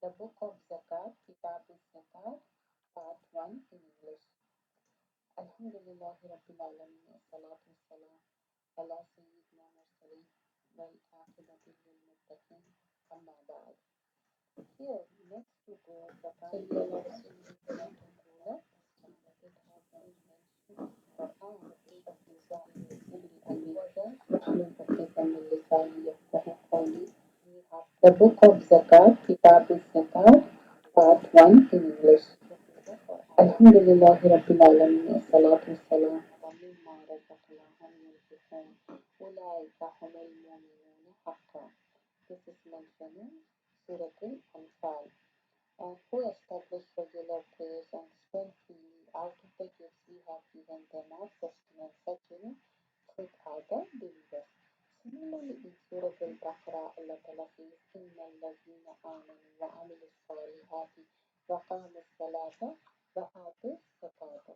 The Book of Zakath, Kitab is Zakath, Part 1 in English. Alhamdulillahi Rabbil Alameen, Salatu Wassalam, ala Sayyidina Mursaleen, wal Aqibatul lil Muttaqin, Amma Ba'd. Here, next to go, Zakat is a ruler, it has been mentioned for the Book of Zakat, Kitab is Zakat, Part 1 in English. Alhamdulillahi Rabbil Alameen, Salatu Wassalam, وَمِمَّا رَزَقْنَاهُمْ يُنْفِقُونَ أُولَٰئِكَ هُمُ الْمُؤْمِنُونَ حَقًّا. This is mentioned in Surah Al-Anfaal. And who establish regular prayers and spend freely out of the gifts we have given them as sustenance, such truth are the believers. Similarly, in Surah Al-Baqarah, Allah Ta'ala says, إِنَّ الَّذِينَ آمَنُوا وَعَمِلُوا الصَّالِحَاتِ وَقَامُوا الصَّلَاةَ وَآتَوُا الزَّكَاةَ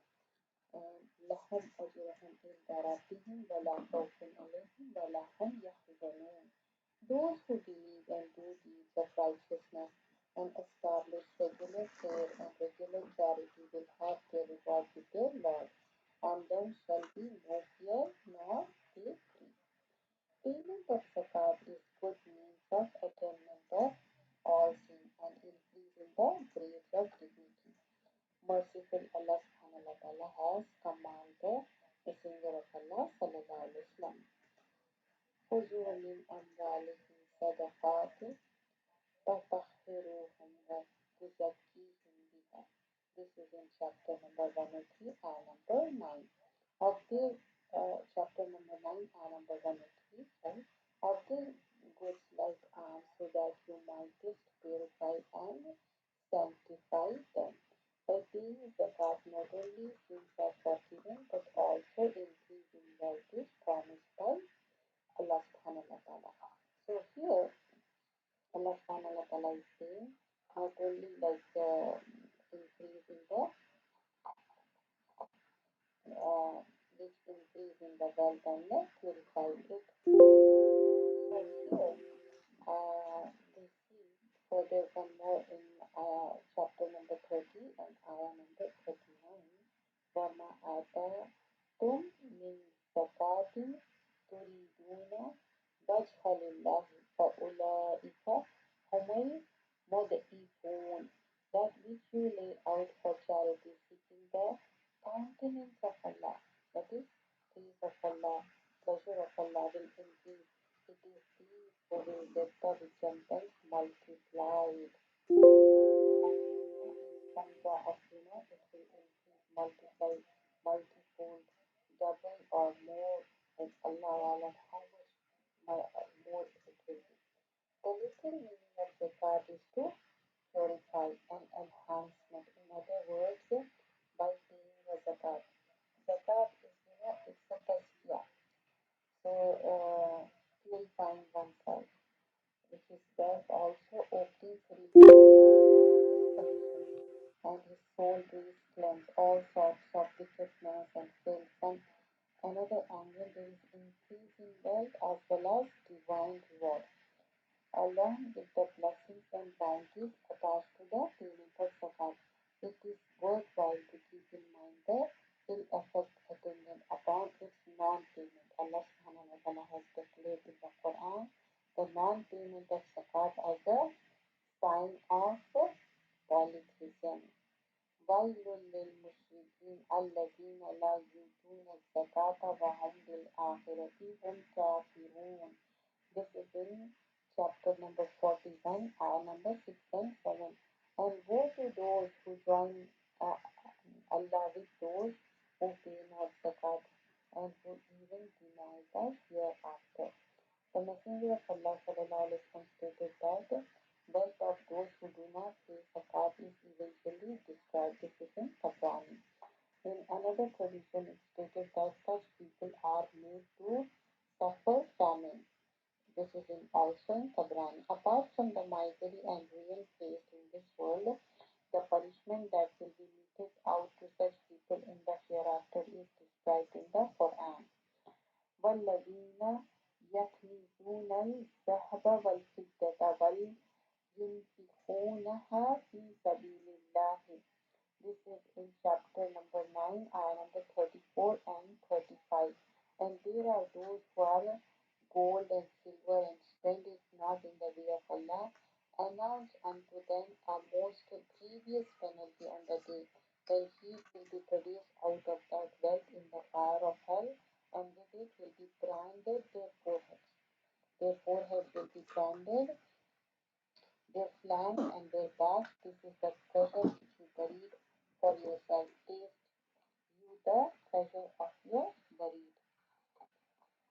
لَهُمْ أَجْرُهُمْ عِندَ رَبِّهِمْ وَلَا خَوْفٌ عَلَيْهِمْ وَلَا هُمْ يَحْزَنُونَ. Those who believe and do deeds of righteousness and establish regular prayer and regular charity will have their reward with their Lord. On them shall be no fear nor they grief. Payment of zakat is good means of attainment of all sin and increase in the grades of dignity. Merciful Allah subhanahu wa ta'ala has commanded the Messenger of Allah sallallahu alaihi wasallam. خذوا من أموالهم صدقات تطهروهم وتزكيهم بها. This is in chapter number 103, ayah number 9. Of the chapter number 9, ayah number 103, sorry, of the goods like alms so that you might just purify and sanctify them. By paying zakat, not only sins are forgiven but also increasing wealth is promised by Allah subhanahu wa ta'ala. So here Allah subhanahu wa ta'ala is saying not only like increase in the uh, which increase in the wealth and purify it. So here we see further one more in chapter number 30 and ayah number 39. وَمَا آتَاكُم مِّن زَكَاةٍ تُرِيدُونَ وَجْهَ اللَّهِ فَأُولَٰئِكَ هُمُ الْمُضْعِفُونَ. That which you lay out for charity, seeking the countenance of Allah, that is, peace of Allah, pleasure of Allah will increase. It is these who will get the recompense multiplied. Is from the of it will increase, multiply, multifold, double or more, like Allah Alam, how much more it will be. The literal meaning of zakat is to purify and enhancement. In other words, by paying a zakat. Zakat is, it's a tazkiyah. So, purifying oneself, which is thus also opening for disposition and his soul to his cleanse all sorts of wickedness and filth. And another angle, there is increasing wealth as well as divine reward, along with the blessings and bounties attached to the payment of zakat. It is worthwhile to keep in mind the ill effect attendant upon its non-payment. Allah subhanahu wa ta'ala has declared in the Quran the non-payment of zakat as a sign of polytheism. ويل للمشركين الذين لا يؤتون الزكاة وهم بالآخرة هم كافرون. This is in chapter number 41, ayah number 6 and 7. And woe to those who join Allah with those who pay not zakat and who even deny the hereafter. The Messenger of Allah sallallahu alaihi wasallam stated that the wealth of those who do not pay zakat is eventually destroyed. This is in Tabrani. In another tradition, it stated that such people are made to suffer famine. This is in also in Tabrani. Apart from the misery and ruin faced in this world, the punishment that will be meted out to such people in the hereafter is described in the Quran. وَالَّذِينَ يَكْنِزُونَ الذَّهَبَ وَالْفِضَّةَ وَلَا يُنْفِقُونَهَا gather gold and silver and spend it not in the way of Allah, announce unto them a most grievous penalty on the day when heat will be produced out of that wealth in the fire of hell, and with it will be branded their foreheads. Their foreheads will be branded, their flanks and their backs. This is the treasure which you buried for yourself. Taste you the treasure of your buried.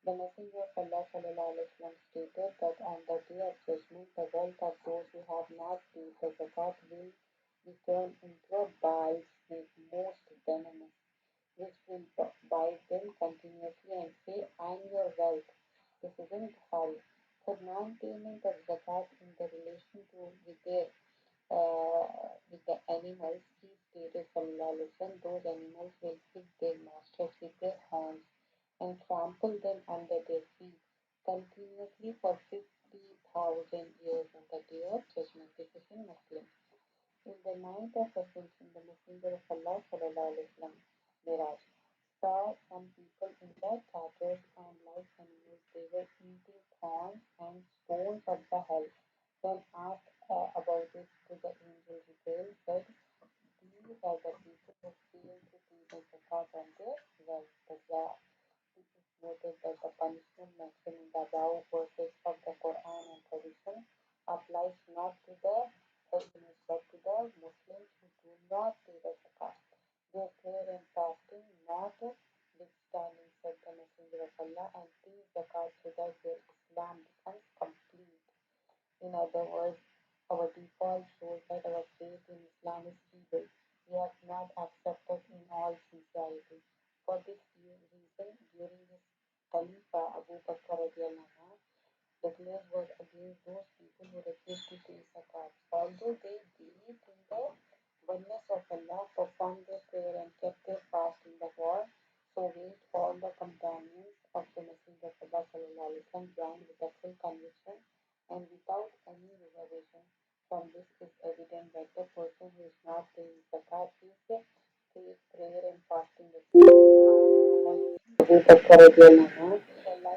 The Messenger of Allah stated that on the day of judgment, the wealth of those who have not paid the zakat will be turned into a bile snake, most venomous, which will bite them continuously and say, "I'm your wealth." This is in Bukhari. For non-payment of zakat in the relation to with the animals, he stated, Sallallahu Alaihi Wasallam, those animals will hit their masters with their horns and trample them under their feet continuously for 50,000 years on the day of judgment. This is in Muslim. In the night of Ascension, the Messenger of Allah Sallallahu Alaihi Wasallam, Miraj, saw some people in their tatters and like animals. They were eating thorns and stones of the hell. When asked about it to the angel, Jibril said, "These are the people who fail to pay the zakat on their wealth." It is noted that the punishment mentioned in the above verses of the Quran and tradition applies not to the Muslims but to the Muslims who do not pay the zakat. Their prayer and fasting notwithstanding, said the Messenger of Allah, and pay zakat so that their Islam becomes complete. In other words, our default shows that our faith in Islam is feeble. We have not accepted in all sincerity. For this reason, during his Khalifa Abu Bakr radiallahu the claim was against those people who refused to pay zakat. Although they believed in the oneness of Allah, performed their prayer and kept their fast in the war, so waged all the companions of the Messenger of Allah sallallahu alaihi wasallam joined with a full conviction and without any reservation. From this is evident that the person who is not paying zakat is faith, prayer and fasting are all Abu Bakr radiallahu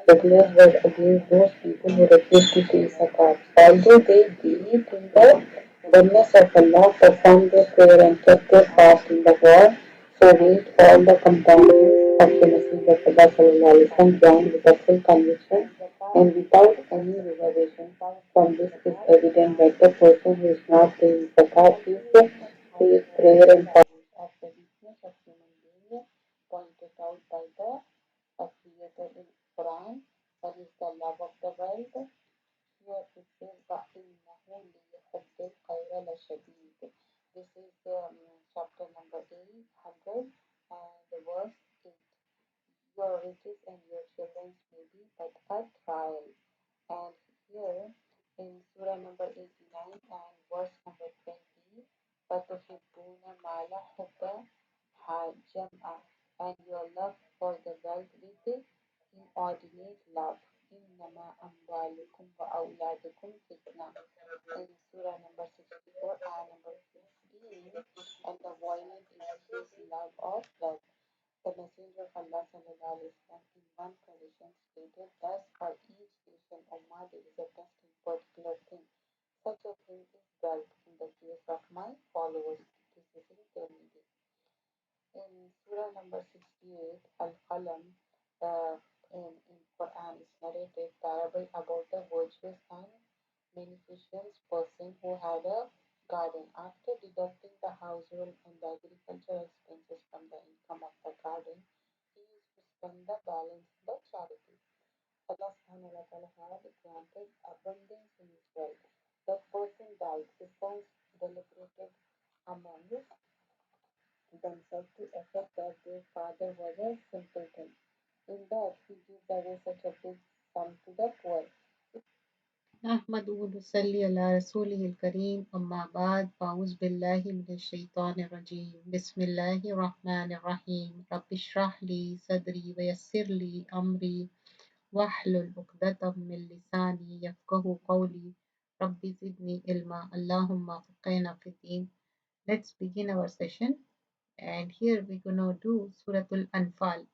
the claim was against those people who refused to pay zakat. Although they believed in the oneness of Allah, performed their prayer and kept their fast in the war, so waged all the companions of the Messenger of Allah sallallahu alaihi wasallam joined with a full conviction and without any reservation. From this is evident that the person who is not paying zakat is faith, prayer and fasting of the weakness of human being pointed out by the creator in Quran, that is the love of the world. Here it says, وَإِنَّهُ لِيُحِبِّ الْخَيْرَ لَشَدِيدٌ. This is chapter number 800 and verse 8. Your riches and your children may be but a trial. And here in Surah number 89 and verse number 20, فَتُحِبُّونَ مَالَ حُبَّ جَمْعًا, and your love for the wealth with inordinate love. إِنَّمَا أَمْوَالُكُمْ وَأَوْلَادُكُمْ فِتْنَةٌ. In Surah number 64 and number 15, and the violent is his love of wealth. The Messenger of Allah sallallahu alaihi wasallam in one condition stated, thus for each nation Ummah there is a test in particular thing. Such a thing is wealth in the case of my followers. This is in Tirmidhi. In Surah number 68, Al-Qalam, in Quran is narrated parable about the virtuous and munificent person who had a garden. After deducting the household and the agricultural expenses from the income of the garden, he used to spend the balance in the charity. Allah subhanahu wa ta'ala had granted abundance in his wealth. That person died. His sons deliberated among themselves to effect that their father was a simpleton. In that he gives away such a big sum to the poor. نحمده ونصلي على رسوله الكريم أما بعد فأعوذ بالله من الشيطان الرجيم بسم الله الرحمن الرحيم رب اشرح لي صدري ويسر لي أمري واحلل عقدة من لساني يفقه قولي رب زدني علما اللهم فقهنا في الدين. Let's begin our session, and here we're gonna do Surah Al-Anfal.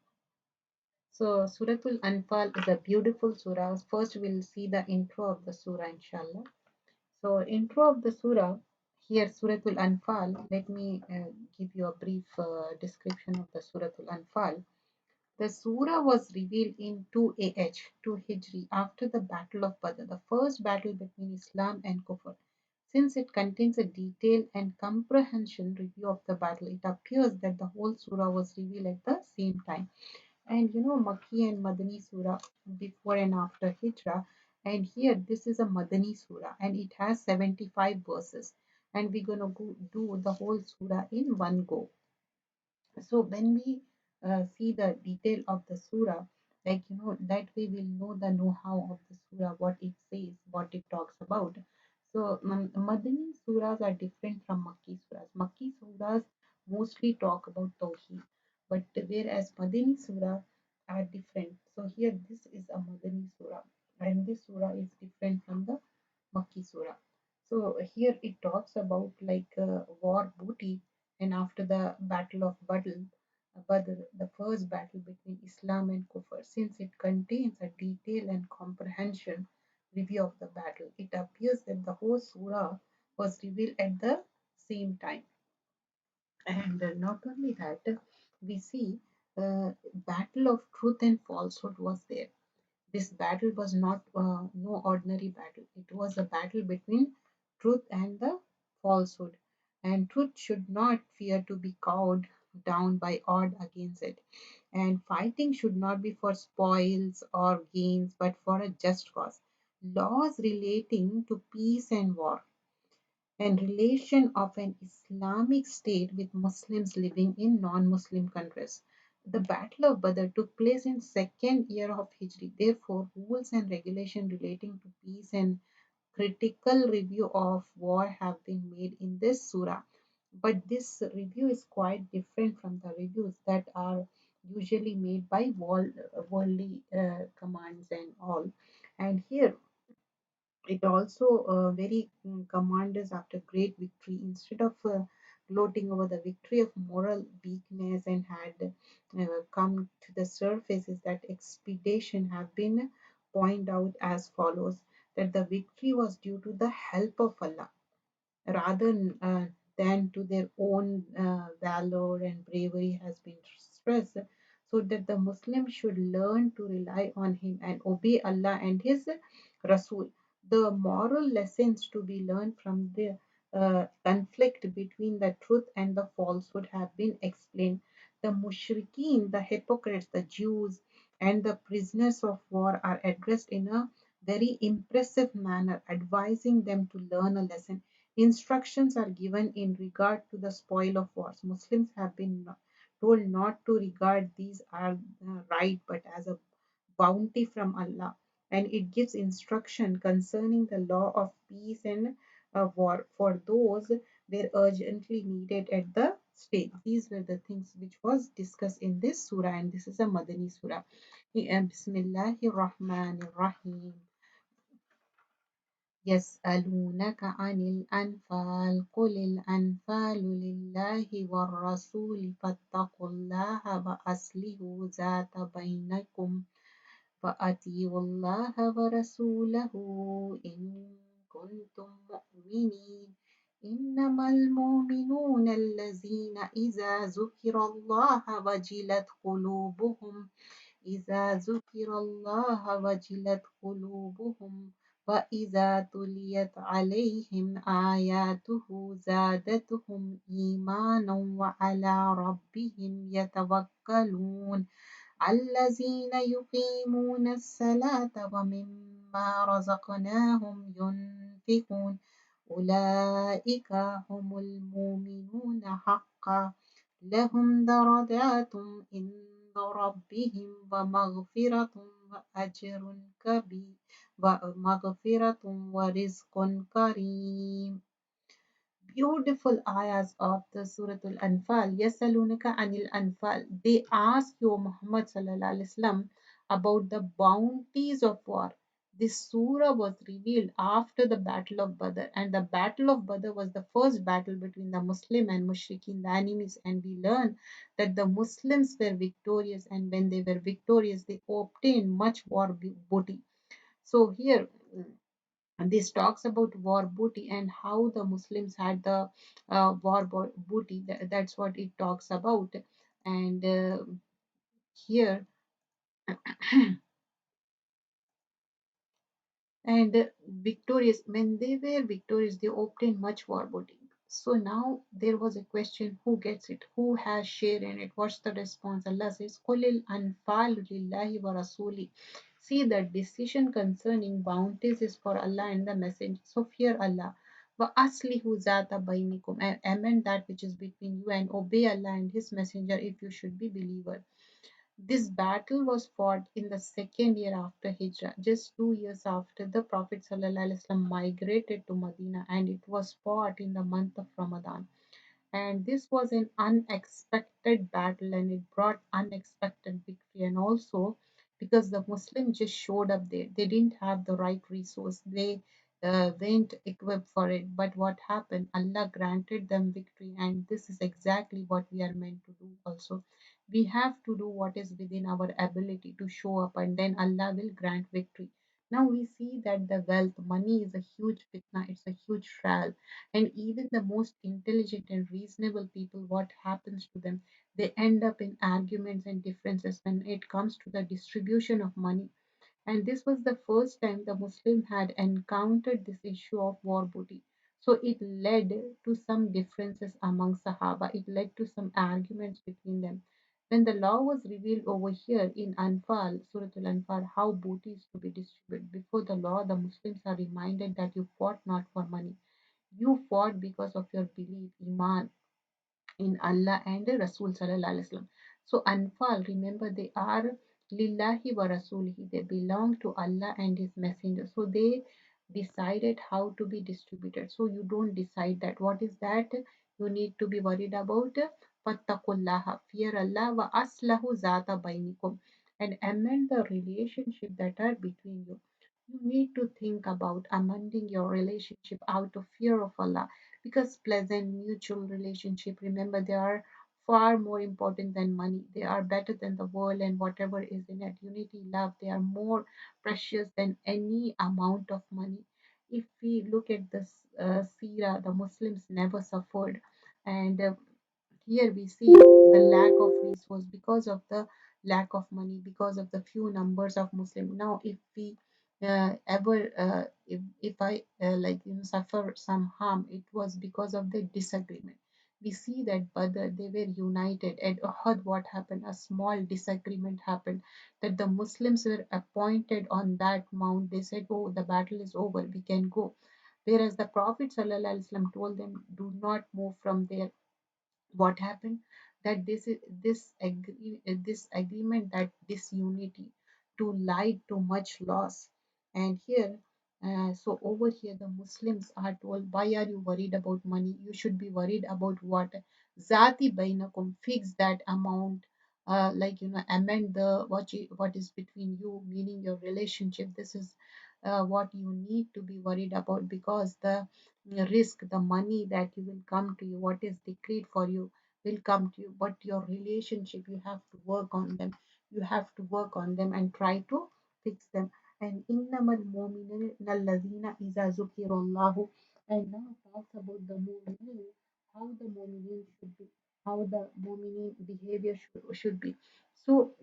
So Suratul Anfal is a beautiful surah. First, we'll see the intro of the surah, inshallah. So, intro of the surah, here Suratul Anfal. Let me give you a brief description of the Suratul Anfal. The surah was revealed in 2 AH, 2 Hijri, after the Battle of Badr, the first battle between Islam and Kufr. Since it contains a detailed and comprehensive review of the battle, it appears that the whole surah was revealed at the same time. And Makki and Madani Surah before and after Hijrah. And here, this is a Madani Surah and it has 75 verses. And we're going to do the whole Surah in one go. So when we see the detail of the surah, that way we'll know the know-how of the surah, what it says, what it talks about. So Madani surahs are different from Makki surahs. Makki surahs mostly talk about Tawheed, but whereas Madani surah are different. So here this is a Madani surah, and this surah is different from the Makki surah. So here it talks about like war booty, and after the Battle of Badr, the first battle between Islam and Kufr, since it contains a detailed and comprehensive review of the battle, it appears that the whole surah was revealed at the same time. And not only that, we see battle of truth and falsehood was there. This battle was not no ordinary battle. It was a battle between truth and the falsehood. And truth should not fear to be cowed down by odd against it. And fighting should not be for spoils or gains, but for a just cause. Laws relating to peace and war and relation of an Islamic state with Muslims living in non-Muslim countries. The Battle of Badr took place in second year of Hijri. Therefore, rules and regulation relating to peace and critical review of war have been made in this surah. But this review is quite different from the reviews that are usually made by worldly commands and all. And here it also very commanders after great victory instead of gloating over the victory of moral weakness and had come to the surface is that expedition have been pointed out as follows, that the victory was due to the help of Allah rather than to their own valor and bravery has been stressed, so that the Muslim should learn to rely on him and obey Allah and his Rasul. The moral lessons to be learned from the conflict between the truth and the falsehood have been explained. The mushrikeen, the hypocrites, the Jews, and the prisoners of war are addressed in a very impressive manner, advising them to learn a lesson. Instructions are given in regard to the spoil of wars. Muslims have been told not to regard these as right but as a bounty from Allah, and it gives instruction concerning the law of peace and war for those were urgently needed at the state. These were the things which was discussed in this surah, and this is a Madani surah. Bismillahir Rahmanir Rahim. يسألونك عن الأنفال قل الأنفال لله والرسول فاتقوا الله وأصلحوا ذات بينكم وأطيعوا الله ورسوله إن كنتم مؤمنين إنما المؤمنون الذين إذا ذكر الله وجلت قلوبهم إذا ذكر الله وجلت قلوبهم وإذا تليت عليهم آياته زادتهم إيمانا وعلى ربهم يتوكلون الذين يقيمون الصلاة ومما رزقناهم ينفقون أولئك هم المؤمنون حقا لهم درجات عند ربهم ومغفرة وأجر كبير ومغفرة ورزق كريم. Beautiful ayahs of the Surah Al-Anfal. Yasalunaka anil Anfal. They ask you, Muhammad sallallahu alaihi wasallam, about the bounties of war. This surah was revealed after the Battle of Badr, and the Battle of Badr was the first battle between the Muslim and Mushrikeen, the enemies. And we learn that the Muslims were victorious, and when they were victorious, they obtained much war booty. So here, this talks about war booty and how the Muslims had the booty. That's what it talks about. And here, and victorious, when they were victorious, they obtained much war booty. So now there was a question, who gets it, who has share in it? What's the response? Allah says, qulil anfal lillahi wa rasuli. See, the decision concerning bounties is for Allah and the messenger, so fear Allah. Wa aslihu zata bainikum, and amend that which is between you, and obey Allah and his messenger if you should be believer. This battle was fought in the second year after Hijrah, just 2 years after the Prophet ﷺ migrated to Medina, and it was fought in the month of Ramadan. And this was an unexpected battle, and it brought unexpected victory. And also because the Muslims just showed up there, they didn't have the right resource, they weren't equipped for it. But what happened? Allah granted them victory, and this is exactly what we are meant to do also. We have to do what is within our ability to show up, and then Allah will grant victory. Now we see that the wealth, money is a huge fitna, it's a huge trial, and even the most intelligent and reasonable people, what happens to them? They end up in arguments and differences when it comes to the distribution of money. And this was the first time the Muslim had encountered this issue of war booty. So it led to some differences among Sahaba. It led to some arguments between them. When the law was revealed over here in Anfal, Surah Al Anfal, how booty is to be distributed. Before the law, the Muslims are reminded that you fought not for money. You fought because of your belief, Iman, in Allah and Rasul Sallallahu Alaihi Wasallam. So Anfal, remember, they are Lillahi wa Rasulihi. They belong to Allah and His Messenger. So they decided how to be distributed. So you don't decide that. What is that? You need to be worried about Fattakullaha, fear Allah, wa aslahu zata bainikum, and amend the relationship that are between you. You need to think about amending your relationship out of fear of Allah, because pleasant mutual relationship, remember, they are far more important than money. They are better than the world and whatever is in it. Unity, love, they are more precious than any amount of money. If we look at this seerah, the Muslims never suffered, and here we see the lack of resource because of the lack of money, because of the few numbers of Muslim. Now if we ever if I suffer some harm, it was because of the disagreement. We see that Badr, they were united. At Uhud, what happened? A small disagreement happened, that the Muslims were appointed on that mount. They said, oh, the battle is over, we can go. Whereas the Prophet ﷺ told them, do not move from there. What happened? That this agreement, that this unity to lied to much loss. And here, so over here the Muslims are told, why are you worried about money? You should be worried about what? Zati bainakum, fix that amount, amend the what is between you, meaning your relationship. This is what you need to be worried about, because the risk, the money that you will come to you, what is decreed for you, will come to you. But your relationship, you have to work on them. You have to work on them and try to fix them. And innamal mu'minina alladhina iza zukirallahu. And now talks about the mu'minin, how the mu'minin should be, how the mu'minin behavior should be. So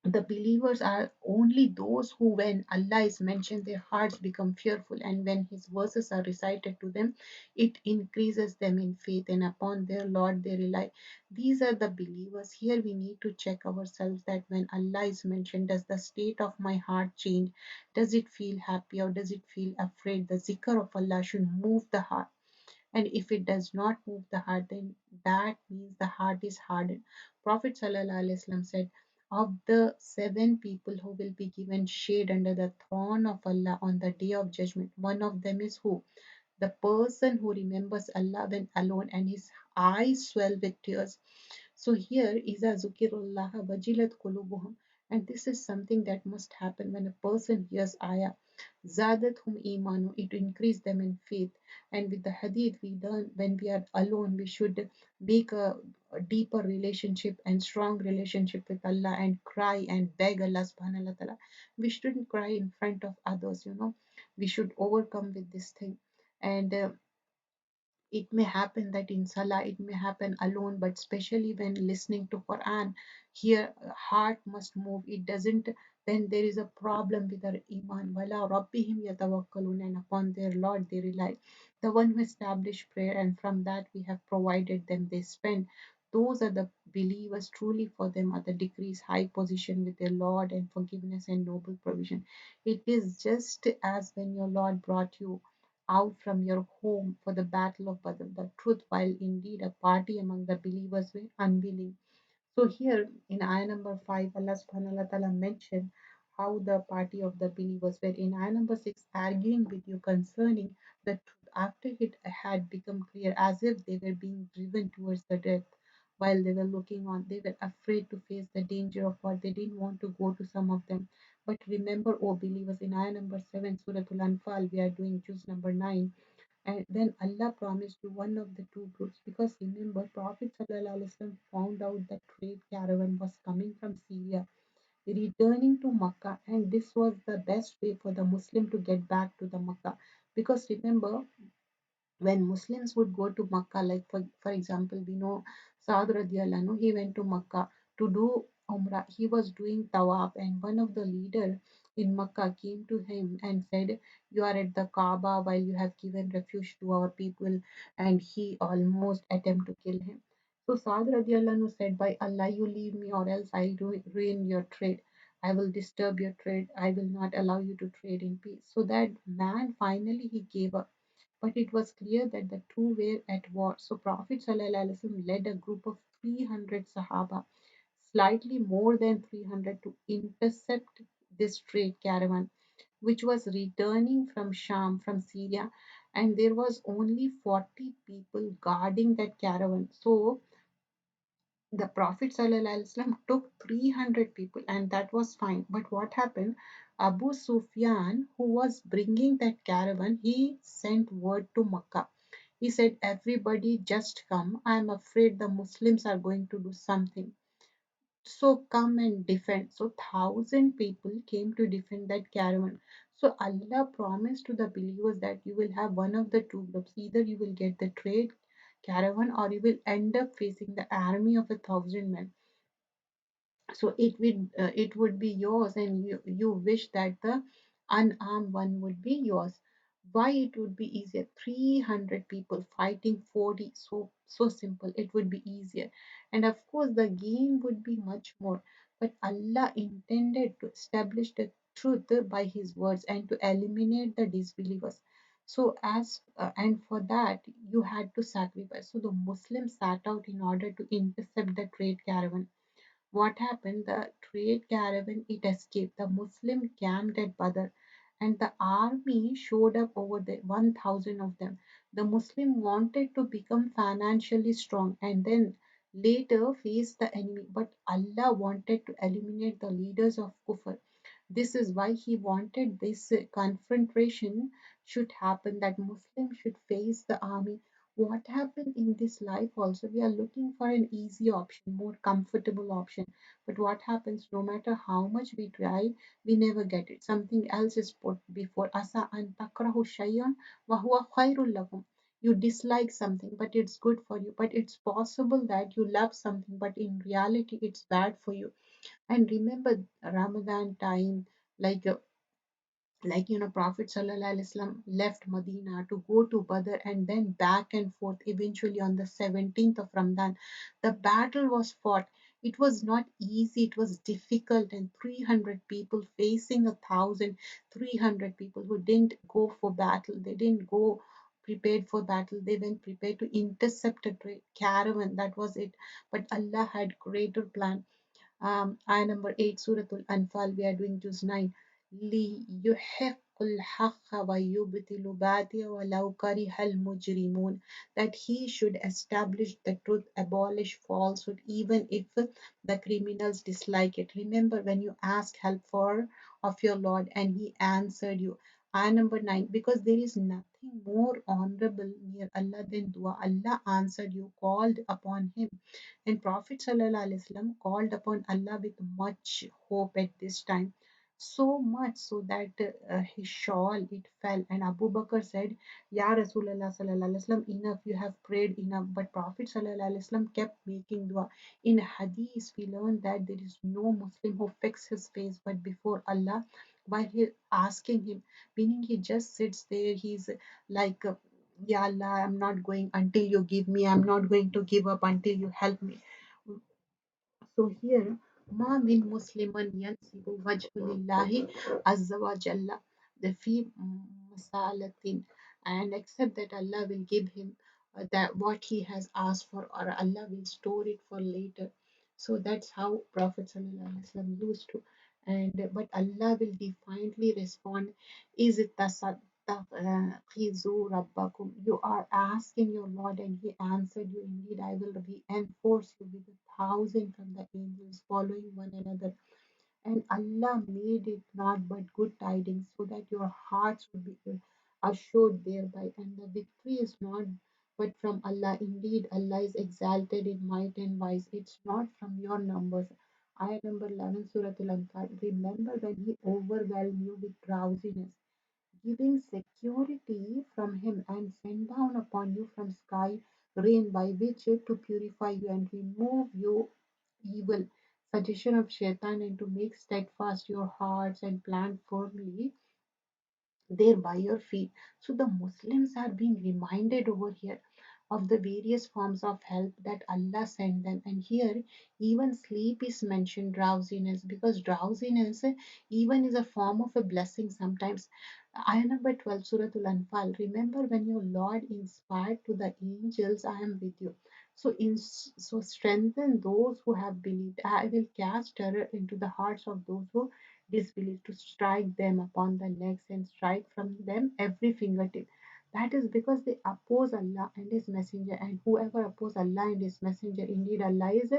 the believers are only those who, when Allah is mentioned, their hearts become fearful, and when His verses are recited to them, it increases them in faith, and upon their Lord they rely. These are the believers. Here we need to check ourselves, that when Allah is mentioned, does the state of my heart change? Does it feel happy or does it feel afraid? The zikr of Allah should move the heart, and if it does not move the heart, then that means the heart is hardened. Prophet ﷺ said, of the seven people who will be given shade under the throne of Allah on the day of judgment, one of them is who? The person who remembers Allah when alone and his eyes swell with tears. So here is a zukirullah wajilat qulubuhum. And this is something that must happen when a person hears ayah. Zadat hum imanu, it increased them in faith. And with the hadith, we learn when we are alone, we should make a deeper relationship and strong relationship with Allah and cry and beg Allah subhanahu wa ta'ala. We shouldn't cry in front of others, you know. We should overcome with this thing. And it may happen that in salah it may happen alone, but especially when listening to quran, here heart must move. It doesn't, then there is a problem with our iman. Wala rabbihim yatawakkalun, and upon their lord they rely, the one who established prayer, and from that we have provided them, they spend. Those are the believers, truly for them are the decrees high position with their lord, and forgiveness and noble provision. It is just as when your lord brought you out from your home for the battle of Badr, the truth, while indeed a party among the believers were unwilling. So here in ayah number 5, Allah subhanahu wa ta'ala mentioned how the party of the believers were in ayah number 6 arguing with you concerning the truth after it had become clear, as if they were being driven towards the death. While they were looking on, they were afraid to face the danger of what they didn't want to go to some of them. But remember, O believers, in ayah number 7, Surah Al Anfal, we are doing juz number 9, and then Allah promised to one of the two groups, because remember Prophet ﷺ found out that trade caravan was coming from Syria returning to Makkah, and this was the best way for the Muslim to get back to the Makkah. Because remember, when Muslims would go to Makkah, like for example, we know Saad radiallahu anhu, he went to Makkah to do Umrah. He was doing Tawaf, and one of the leader in Makkah came to him and said, "You are at the Kaaba while you have given refuge to our people," and he almost attempted to kill him. So Saad radiallahu anhu said, "By Allah, you leave me, or else I ruin your trade. I will disturb your trade. I will not allow you to trade in peace." So that man finally he gave up, but it was clear that the two were at war. So Prophet ﷺ led a group of 300 Sahaba, slightly more than 300, to intercept this trade caravan, which was returning from Sham, from Syria, and there was only 40 people guarding that caravan. So the Prophet ﷺ took 300 people, and that was fine. But what happened? Abu Sufyan, who was bringing that caravan, he sent word to Makkah. He said, "Everybody just come. I am afraid the Muslims are going to do something. So come and defend." So 1,000 people came to defend that caravan. So Allah promised to the believers that you will have one of the two groups. Either you will get the trade caravan, or you will end up facing the army of 1,000 men. So it would be yours, and you wish that the unarmed one would be yours. Why it would be easier? 300 people fighting 40, so simple. It would be easier, and of course the gain would be much more. But Allah intended to establish the truth by His words and to eliminate the disbelievers. So as and for that you had to sacrifice. So the Muslims sat out in order to intercept the trade caravan. What happened? The trade caravan it escaped. The Muslim camped at Badr, and the army showed up over the 1,000 of them. The Muslim wanted to become financially strong and then later face the enemy, but Allah wanted to eliminate the leaders of Kufr. This is why He wanted this confrontation should happen, that Muslims should face the army. What happened in this life also, we are looking for an easy option, more comfortable option, but what happens, no matter how much we try, we never get it. Something else is put before. Asa an takrahu shay'an wa huwa khairul lakum. You dislike something but it's good for you, but it's possible that you love something but in reality it's bad for you. And remember Ramadan time, like Prophet sallallahu alaihi wasallam left Medina to go to Badr and then back and forth. Eventually on the 17th of Ramadan, the battle was fought. It was not easy, it was difficult, and 300 people facing 1,000, 300 people who didn't go for battle, they didn't go prepared for battle, they went prepared to intercept a caravan. That was it. But Allah had greater plan. Ayah number 8, Surah Al Anfal, we are doing Juz 9. لِيُحِقَّ الْحَقَّ وَيُبْطِلَ الْبَاطِلَ وَلَوْ كَرِهَ الْمُجْرِمُونَ, that he should establish the truth, abolish falsehood, even if the criminals dislike it. Remember when you asked help for of your Lord and he answered you. Ayah number 9, because there is nothing more honorable near Allah than dua. Allah answered you, called upon him. And Prophet ﷺ called upon Allah with much hope at this time. So much so that his shawl it fell, and Abu Bakr said, Ya Rasulullah sallallahu alaihi wasallam, enough, you have prayed enough. But Prophet sallallahu alaihi wasallam kept making dua. In hadith we learn that there is no Muslim who fixes his face but before Allah while he asking him, meaning he just sits there, he's like Ya Allah, I'm not going until you give me, I'm not going to give up until you help me. So here, ma min musliman yansibu wajhu lillahi azza wa jalla, the fi masalatin, and accept that Allah will give him that what he has asked for, or Allah will store it for later. So that's how Prophet ﷺ used to. And but Allah will defiantly respond, is it tasaddaqu rabbakum? You are asking your Lord, and He answered you. Indeed, I will be enforce you with 1,000 from the angels following one another. And Allah made it not but good tidings, so that your hearts would be assured thereby. And the victory is not but from Allah. Indeed, Allah is exalted in might and wise. It's not from your numbers. Ayah number 11, Surah Al-Anfal. Remember when He overwhelmed you with drowsiness, giving security from him, and send down upon you from sky rain by which to purify you and remove you evil suggestion of shaitan, and to make steadfast your hearts and plant firmly there by your feet. So the Muslims are being reminded over here of the various forms of help that Allah sent them. And here, even sleep is mentioned, drowsiness, because drowsiness even is a form of a blessing sometimes. Ayah number 12, Surah Al Anfal. Remember when your Lord inspired to the angels, I am with you. So strengthen those who have believed. I will cast terror into the hearts of those who disbelieve, to strike them upon the necks and strike from them every fingertip. That is because they oppose Allah and His Messenger, and whoever oppose Allah and His Messenger, indeed Allah is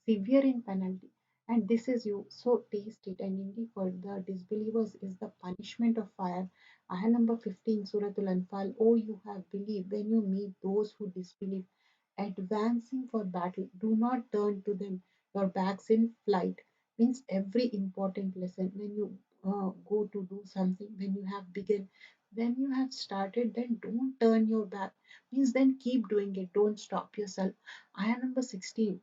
severe in penalty. And this is you, so taste it. And indeed, for the disbelievers is the punishment of fire. Ayah number 15, Surah Al Anfal. Oh, you have believed, when you meet those who disbelieve, advancing for battle, do not turn to them your backs in flight. Means every important lesson when you go to do something, when you have begun, when you have started, then don't turn your back. Means then keep doing it, don't stop yourself. Ayah number 16,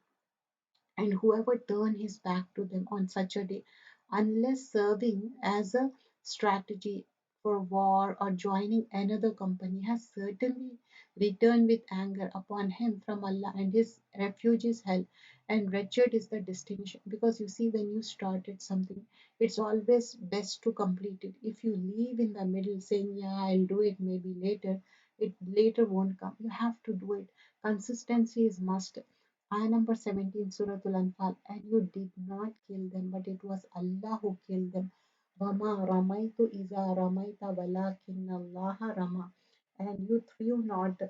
and whoever turn his back to them on such a day, unless serving as a strategy for war or joining another company, has certainly returned with anger upon him from Allah, and his refuge is hell, and wretched is the destination. Because you see, when you started something, it's always best to complete it. If you leave in the middle saying, yeah, I'll do it maybe later, it later won't come. You have to do it. Consistency is must. Ayah number 17, Surah Al Anfal. And you did not kill them, but it was Allah who killed them. Wama ramaitu iza ramaita walakinna Allah rama. And you threw not,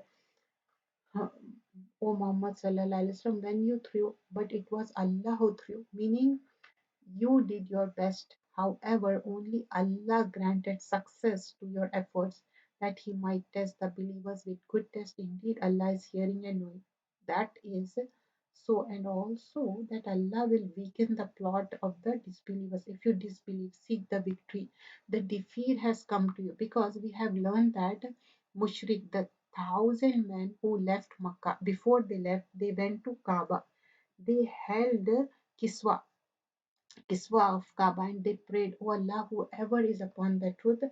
O Muhammad sallallahu alaihi wasallam, when you threw, but it was Allah who threw. Meaning, you did your best. However, only Allah granted success to your efforts, that He might test the believers with good test. Indeed, Allah is hearing and knowing. That is so, and also that Allah will weaken the plot of the disbelievers. If you disbelieve, seek the victory. The defeat has come to you, because we have learned that Mushrik, the 1,000 men who left Makkah, before they left, they went to Kaaba. They held Kiswa Kiswa of Kaaba, and they prayed, "O Allah, whoever is upon the truth,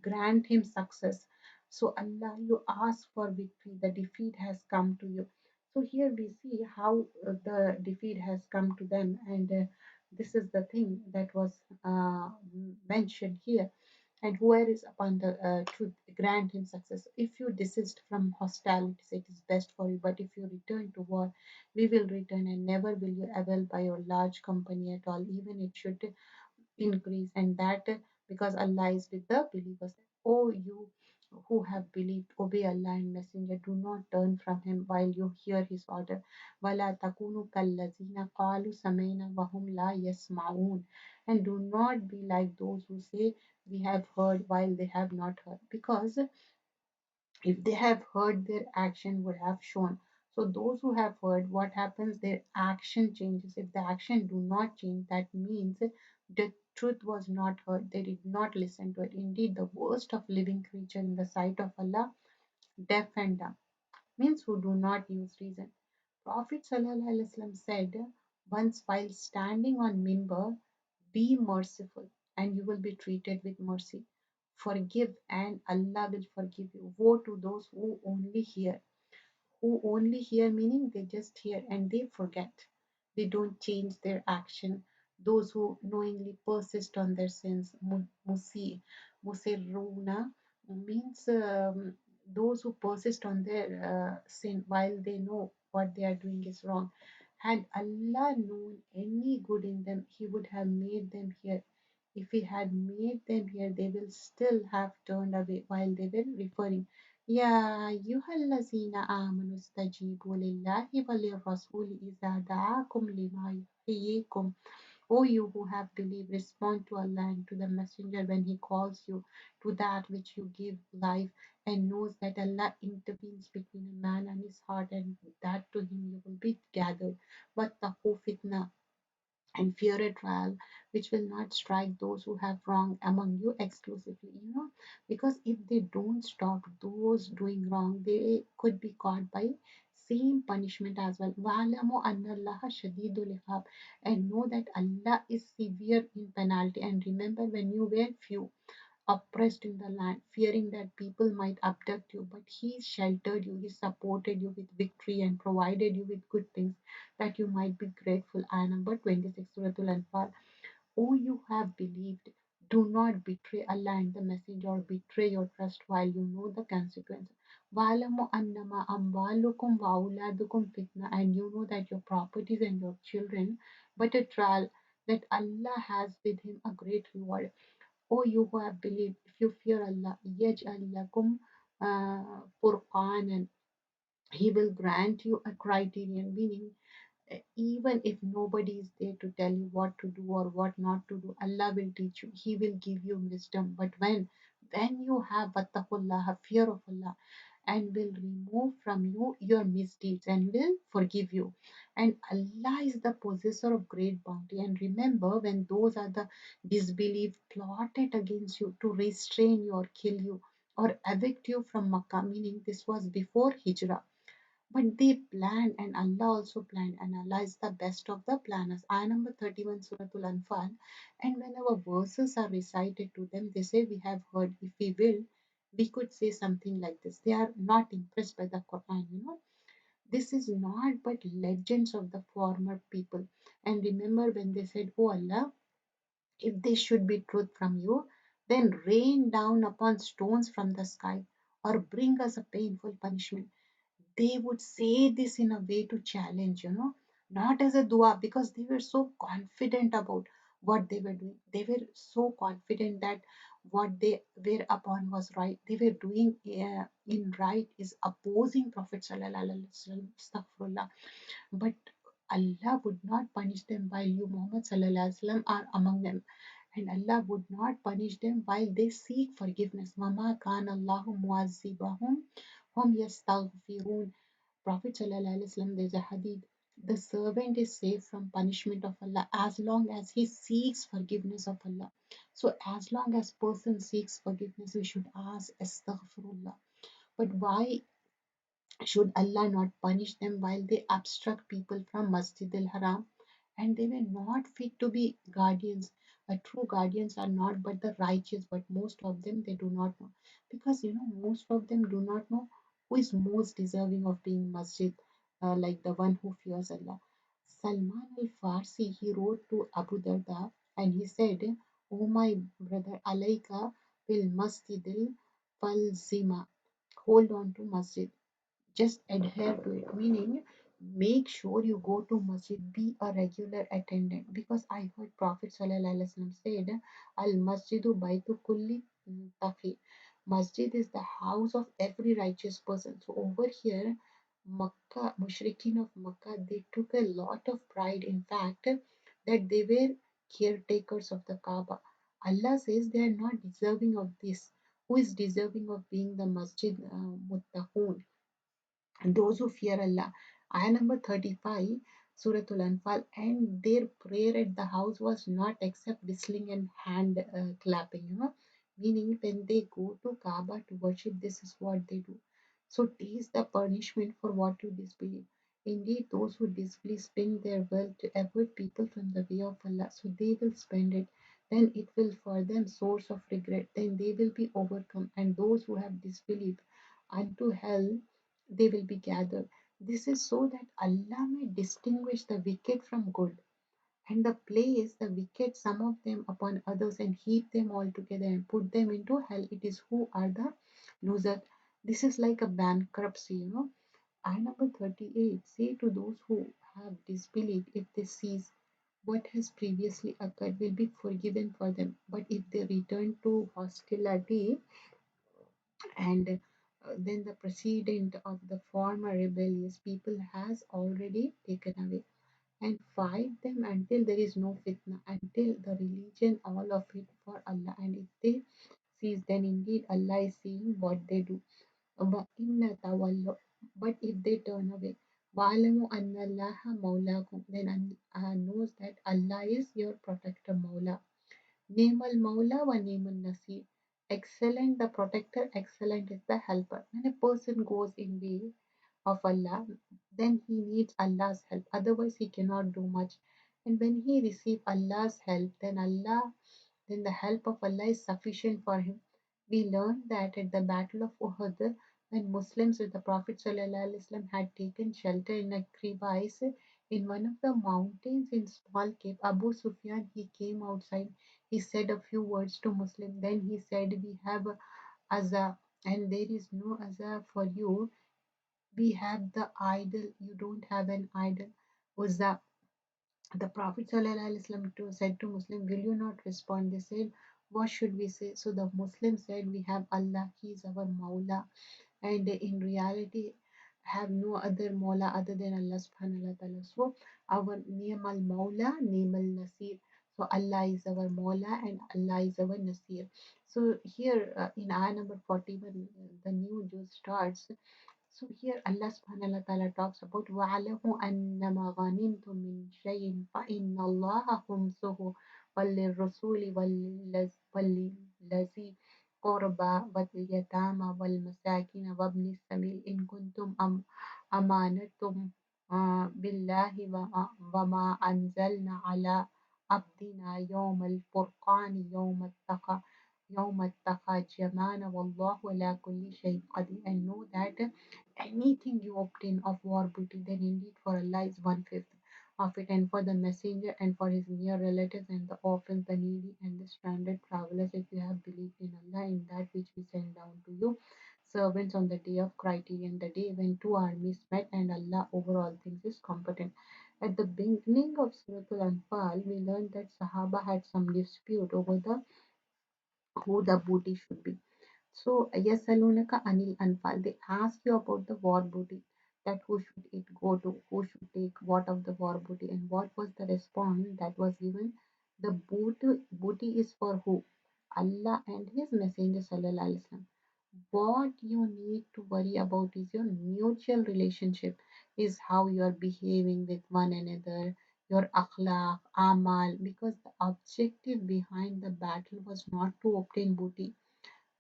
grant him success." So, Allah, you ask for victory, the defeat has come to you. So, here we see how the defeat has come to them, and this is the thing that was mentioned here. And whoever is upon the truth, grant him success. If you desist from hostilities, it is best for you. But if you return to war, we will return, and never will you avail by your large company at all, even it should increase. And that because Allah is with the believers. O you who have believed, obey Allah and Messenger. Do not turn from Him while you hear His order. وَلَا تَكُونُوا كَالَّذِينَ قَالُوا سَمِعْنَا وَهُمْ لَا يَسْمَعُونَ. And do not be like those who say, we have heard while they have not heard. Because if they have heard, their action would have shown. So those who have heard, what happens, their action changes. If the action do not change, that means the truth was not heard, they did not listen to it. Indeed, the worst of living creature in the sight of Allah, deaf and dumb, means who do not use reason. Prophet ﷺ said once while standing on Mimbar, be merciful and you will be treated with mercy. Forgive and Allah will forgive you. Woe to those who only hear, meaning they just hear and they forget. They don't change their action. Those who knowingly persist on their sins, musirruna, means those who persist on their sin while they know what they are doing is wrong. Had Allah known any good in them, He would have made them hear. If He had made them hear, they will still have turned away while they were referring. يا أيها الذين آمنوا استجيبوا لله وللرسول إذا دعاكم لما يحييكم. O you who have believed, respond to Allah and to the Messenger when He calls you to that which you give life, and knows that Allah intervenes between a man and his heart, and that to Him you will be gathered. وَاتَّقُوا fitna, and fear a trial which will not strike those who have wrong among you exclusively, because if they don't stop those doing wrong, they could be caught by same punishment as well. وَاعْلَمُوا أَنَّ اللَّهَ شَدِيدُ الْعِقَابِ, and know that Allah is severe in penalty. And remember when you were few, oppressed in the land, fearing that people might abduct you, but He sheltered you, He supported you with victory and provided you with good things that you might be grateful. Ayah number 26, Surah Al-Anfal. O you have believed, do not betray Allah and the Messenger or betray your trust while you know the consequence. وَاعْلَمُوا أَنَّمَا أَمْوَالُكُمْ وَأَوْلَادُكُمْ fitna, and you know that your properties and your children, but a trial, that Allah has with Him a great reward. O you who have believed, if you fear Allah, يَجْعَلْ لَكُمْ فُرْقَانًا, He will grant you a criterion, meaning even if nobody is there to tell you what to do or what not to do, Allah will teach you. He will give you wisdom. But when you have wattaqullah, fear of Allah, and will remove from you your misdeeds and will forgive you. And Allah is the possessor of great bounty. And remember, when those are the disbelief plotted against you to restrain you or kill you or evict you from Makkah, meaning this was before Hijrah, but they planned, and Allah also planned, and Allah is the best of the planners. Ayah number 31, Surah Al-Anfal. And when our verses are recited to them, they say, we have heard, if we will, we could say something like this. They are not impressed by the Quran. This is not but legends of the former people. And remember when they said, oh Allah, if this should be truth from you, then rain down upon stones from the sky or bring us a painful punishment. They would say this in a way to challenge, not as a dua, because they were so confident about what they were doing. They were so confident that what they were upon was right. They were doing in right is opposing Prophet Sallallahu Alaihi Wasallam. Astaghfirullah. But Allah would not punish them while you, Muhammad Sallallahu Alaihi Wasallam, are among them. And Allah would not punish them while they seek forgiveness. Mama kan Allahu muazzibahum hum yastaghfirun. Prophet ﷺ, there's a hadith, the servant is safe from punishment of Allah as long as he seeks forgiveness of Allah. So as long as person seeks forgiveness, we should ask astaghfirullah. But why should Allah not punish them while they obstruct people from Masjid al-Haram? And they were not fit to be guardians. True guardians are not but the righteous, but most of them they do not know. Because most of them do not know who is most deserving of being Masjid, like the one who fears Allah. Salman al-Farsi, he wrote to Abu Darda and he said, oh my brother, alayka bil masjidil falzima, hold on to Masjid, just adhere to it, meaning make sure you go to masjid, be a regular attendant, because I heard Prophet sallallahu alaihi wasallam said, al masjidu baitu kulli taqi. Masjid is the house of every righteous person. So over here, Makkah, mushrikeen of Makkah, they took a lot of pride, in fact, that they were caretakers of the Kaaba. Allah says they are not deserving of this. Who is deserving of being the masjid muttaqun? And those who fear Allah. Ayah number 35, Suratul Anfal, and their prayer at the house was not except whistling and hand clapping, meaning when they go to Kaaba to worship, this is what they do. So taste the punishment for what you disbelieve. Indeed, those who disbelieve spend their wealth to avoid people from the way of Allah, so they will spend it. Then it will for them source of regret. Then they will be overcome, and those who have disbelieved unto hell they will be gathered. This is so that Allah may distinguish the wicked from good, and the place the wicked, some of them upon others, and heap them all together and put them into hell. It is who are the losers. This is like a bankruptcy. Ayah number 38, say to those who have disbelieved, if they cease what has previously occurred will be forgiven for them. But if they return to hostility, and then the precedent of the former rebellious people has already taken away, and fight them until there is no fitna, until the religion, all of it for Allah. And if they cease, then indeed Allah is seeing what they do. وَإِنَّ تَوَلَّوْا, but if they turn away, وَعَلَمُوا أَنَّ اللَّهَ مَوْلَاكُمْ, then knows that Allah is your protector, Mawla. Ni'mal Mawla wa Ni'mal Nasir. Excellent the protector, excellent is the helper. When a person goes in way of Allah, then he needs Allah's help. Otherwise, he cannot do much. And when he receives Allah's help, then the help of Allah is sufficient for him. We learned that at the Battle of Uhud, when Muslims with the Prophet ﷺ had taken shelter in a crevice in one of the mountains in small cave, Abu Sufyan, he came outside. He said a few words to Muslim. Then he said, "We have Azza, and there is no Azza for you. We have the idol. You don't have an idol." Uzza. The Prophet ﷺ said to Muslim, "Will you not respond?" They said, "What should we say?" So the Muslim said, "We have Allah, He is our Mawla, and in reality have no other Mawla other than Allah subhanahu wa ta'ala. So our Ni'mal Mawla, Ni'mal Nasir. So Allah is our Mawla and Allah is our Nasir." So here in ayah number 41, the new juz starts. So here Allah subhanahu wa ta'ala talks about وَعَلَمُوا أَنَّمَا غَنِمْتُم مِّن شَيْءٍ فَإِنَّ اللَّهَ خُمُسُهُ وَلِلرَّسُولِ وَلِلَّذِي قُرْبَى وَالْيَتَامَى وَالْمَسَاكِينِ وَابْنِ السَّبِيلِ إِن كُنتُمْ أَمَانَتُمْ بِاللَّهِ وَمَا أَنزَلْنَا عَلَى عَبْدِنَا يَوْمَ الْفُرْقَانِ يوم التقى الجمعان والله على كل شيء قدير. And know that anything you obtain of war booty, then indeed for Allah is 1/5 of it, and for the messenger and for his near relatives and the orphans, the needy and the stranded travelers, if you have believed in Allah, in that which we send down to you, servants on the day of criterion, the day when two armies met, and Allah over all things is competent. At the beginning of Surah Al-Anfal, we learned that Sahaba had some dispute over the who the booty should be. So, Yasalunaka Anil Anfal, they ask you about the war booty, that who should it go to, who should take what of the war booty, and what was the response that was given? The booty is for who? Allah and His Messenger Sallallahu Alaihi Wasallam. What you need to worry about is your mutual relationship, is how you are behaving with one another, your akhlaq, amal, because the objective behind the battle was not to obtain booty,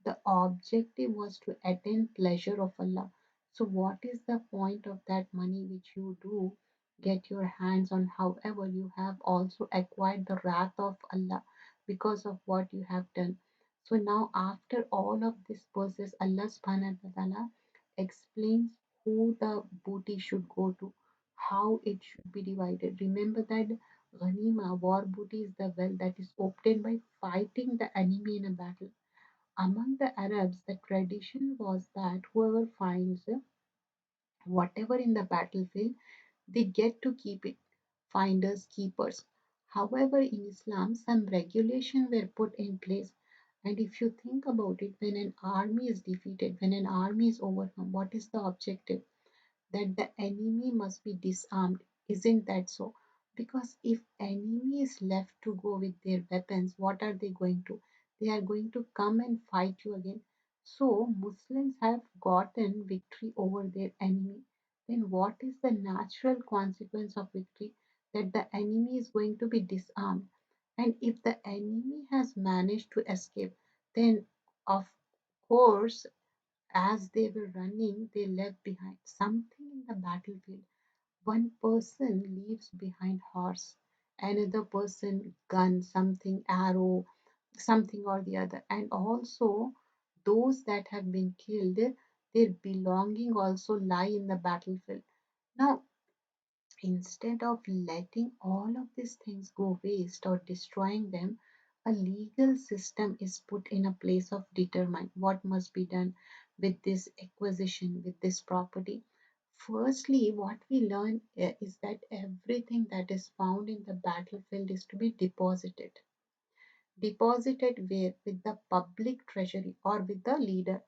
the objective was to attain pleasure of Allah. So what is the point of that money which you do get your hands on? However, you have also acquired the wrath of Allah because of what you have done. So now after all of this process, Allah subhanahu wa ta'ala explains who the booty should go to, how it should be divided. Remember that Ghanima, war booty, is the wealth that is obtained by fighting the enemy in a battle. Among the Arabs, the tradition was that whoever finds whatever in the battlefield, They get to keep it, finders, keepers. However, in Islam, some regulations were put in place. And if you think about it, when an army is defeated, when an army is overcome, what is the objective? That the enemy must be disarmed. Isn't that so? Because if enemy is left to go with their weapons, what are they going to? They are going to come and fight you again. So Muslims have gotten victory over their enemy. Then what is the natural consequence of victory? That the enemy is going to be disarmed. And if the enemy has managed to escape, then of course as they were running, they left behind something in the battlefield. One person leaves behind horse, another person gun, something arrow, something or the other, and also those that have been killed, their belonging also lie in the battlefield. Now, instead of letting all of these things go waste or destroying them, a legal system is put in a place of determine what must be done with this acquisition, with this property. Firstly, what we learn is that everything that is found in the battlefield is to be deposited. Deposited where? With the public treasury or with the leader.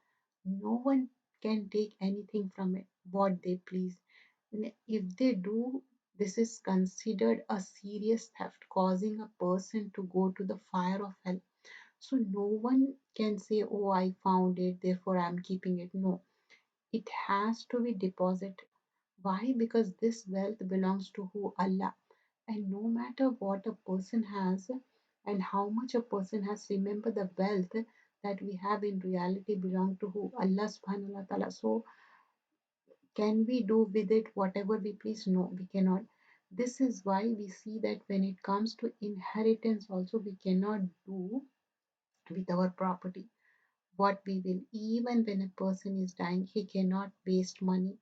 No one can take anything from it, what they please. If they do, this is considered a serious theft, causing a person to go to the fire of hell. So no one can say, oh, I found it, therefore I'm keeping it. No, it has to be deposited. Why? Because this wealth belongs to who? Allah. And no matter what a person has and how much a person has, remember the wealth that we have in reality belong to who? Allah subhanahu wa ta'ala. So can we do with it whatever we please? No, we cannot. This is why we see that when it comes to inheritance, also we cannot do with our property what we will. Even when a person is dying, he cannot waste money.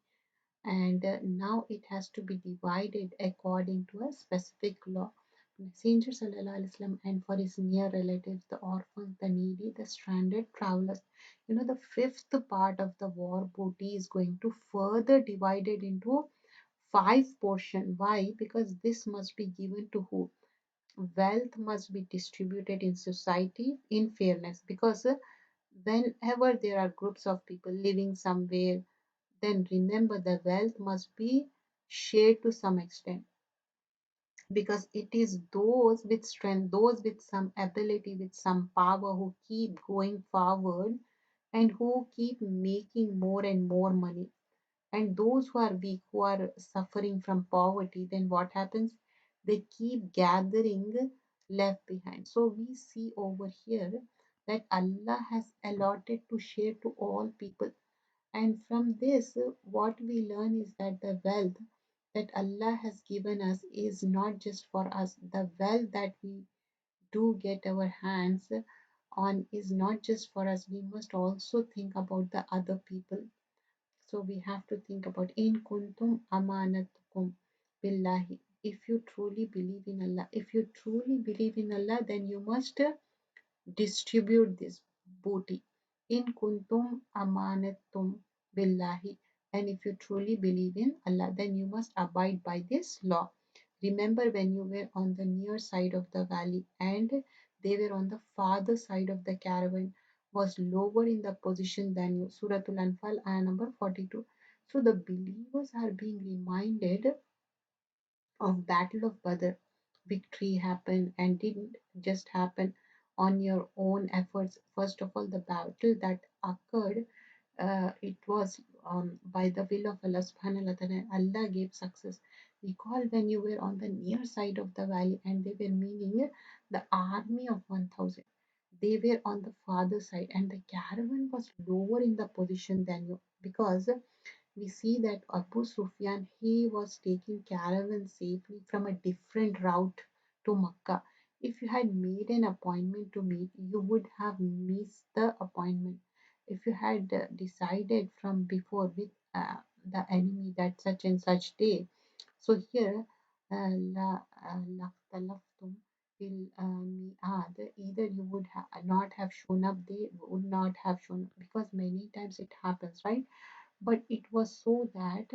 And now it has to be divided according to a specific law. Messenger Sallallahu Alaihi Wasallam and for his near relatives, the orphans, the needy, the stranded travelers. You know, the fifth part of the war booty is going to further divided into five portion. Why? Because this must be given to who? Wealth must be distributed in society in fairness. Because whenever there are groups of people living somewhere, then remember the wealth must be shared to some extent, because it is those with strength, those with some ability, with some power who keep going forward and who keep making more and more money. And those who are weak, who are suffering from poverty, then what happens? They keep gathering left behind. So we see over here that Allah has allotted to share to all people. And from this, what we learn is that the wealth that Allah has given us is not just for us. The wealth that we do get our hands on is not just for us. We must also think about the other people. So we have to think about in kuntum amanatukum billahi. If you truly believe in Allah, if you truly believe in Allah, then you must distribute this booty. In kuntum amanatum billahi. And if you truly believe in Allah, then you must abide by this law. Remember when you were on the near side of the valley and they were on the farther side of the caravan, was lower in the position than you. Suratul Anfal, ayah number 42. So the believers are being reminded of Battle of Badr. Victory happened and didn't just happen on your own efforts. First of all, the battle that occurred, it was by the will of Allah subhanahu wa ta'ala. Allah gave success. Recall when you were on the near side of the valley and they were meaning the army of 1000. They were on the farther side and the caravan was lower in the position than you, because we see that Abu Sufyan, he was taking caravan safely from a different route to Makkah. If you had made an appointment to meet, you would have missed the appointment. If you had decided from before with the enemy that such and such day, so here, لَاخْتَلَفْتُمْ fil mi'ad, either you would not have shown up, they would not have shown up, because many times it happens, right? But it was so that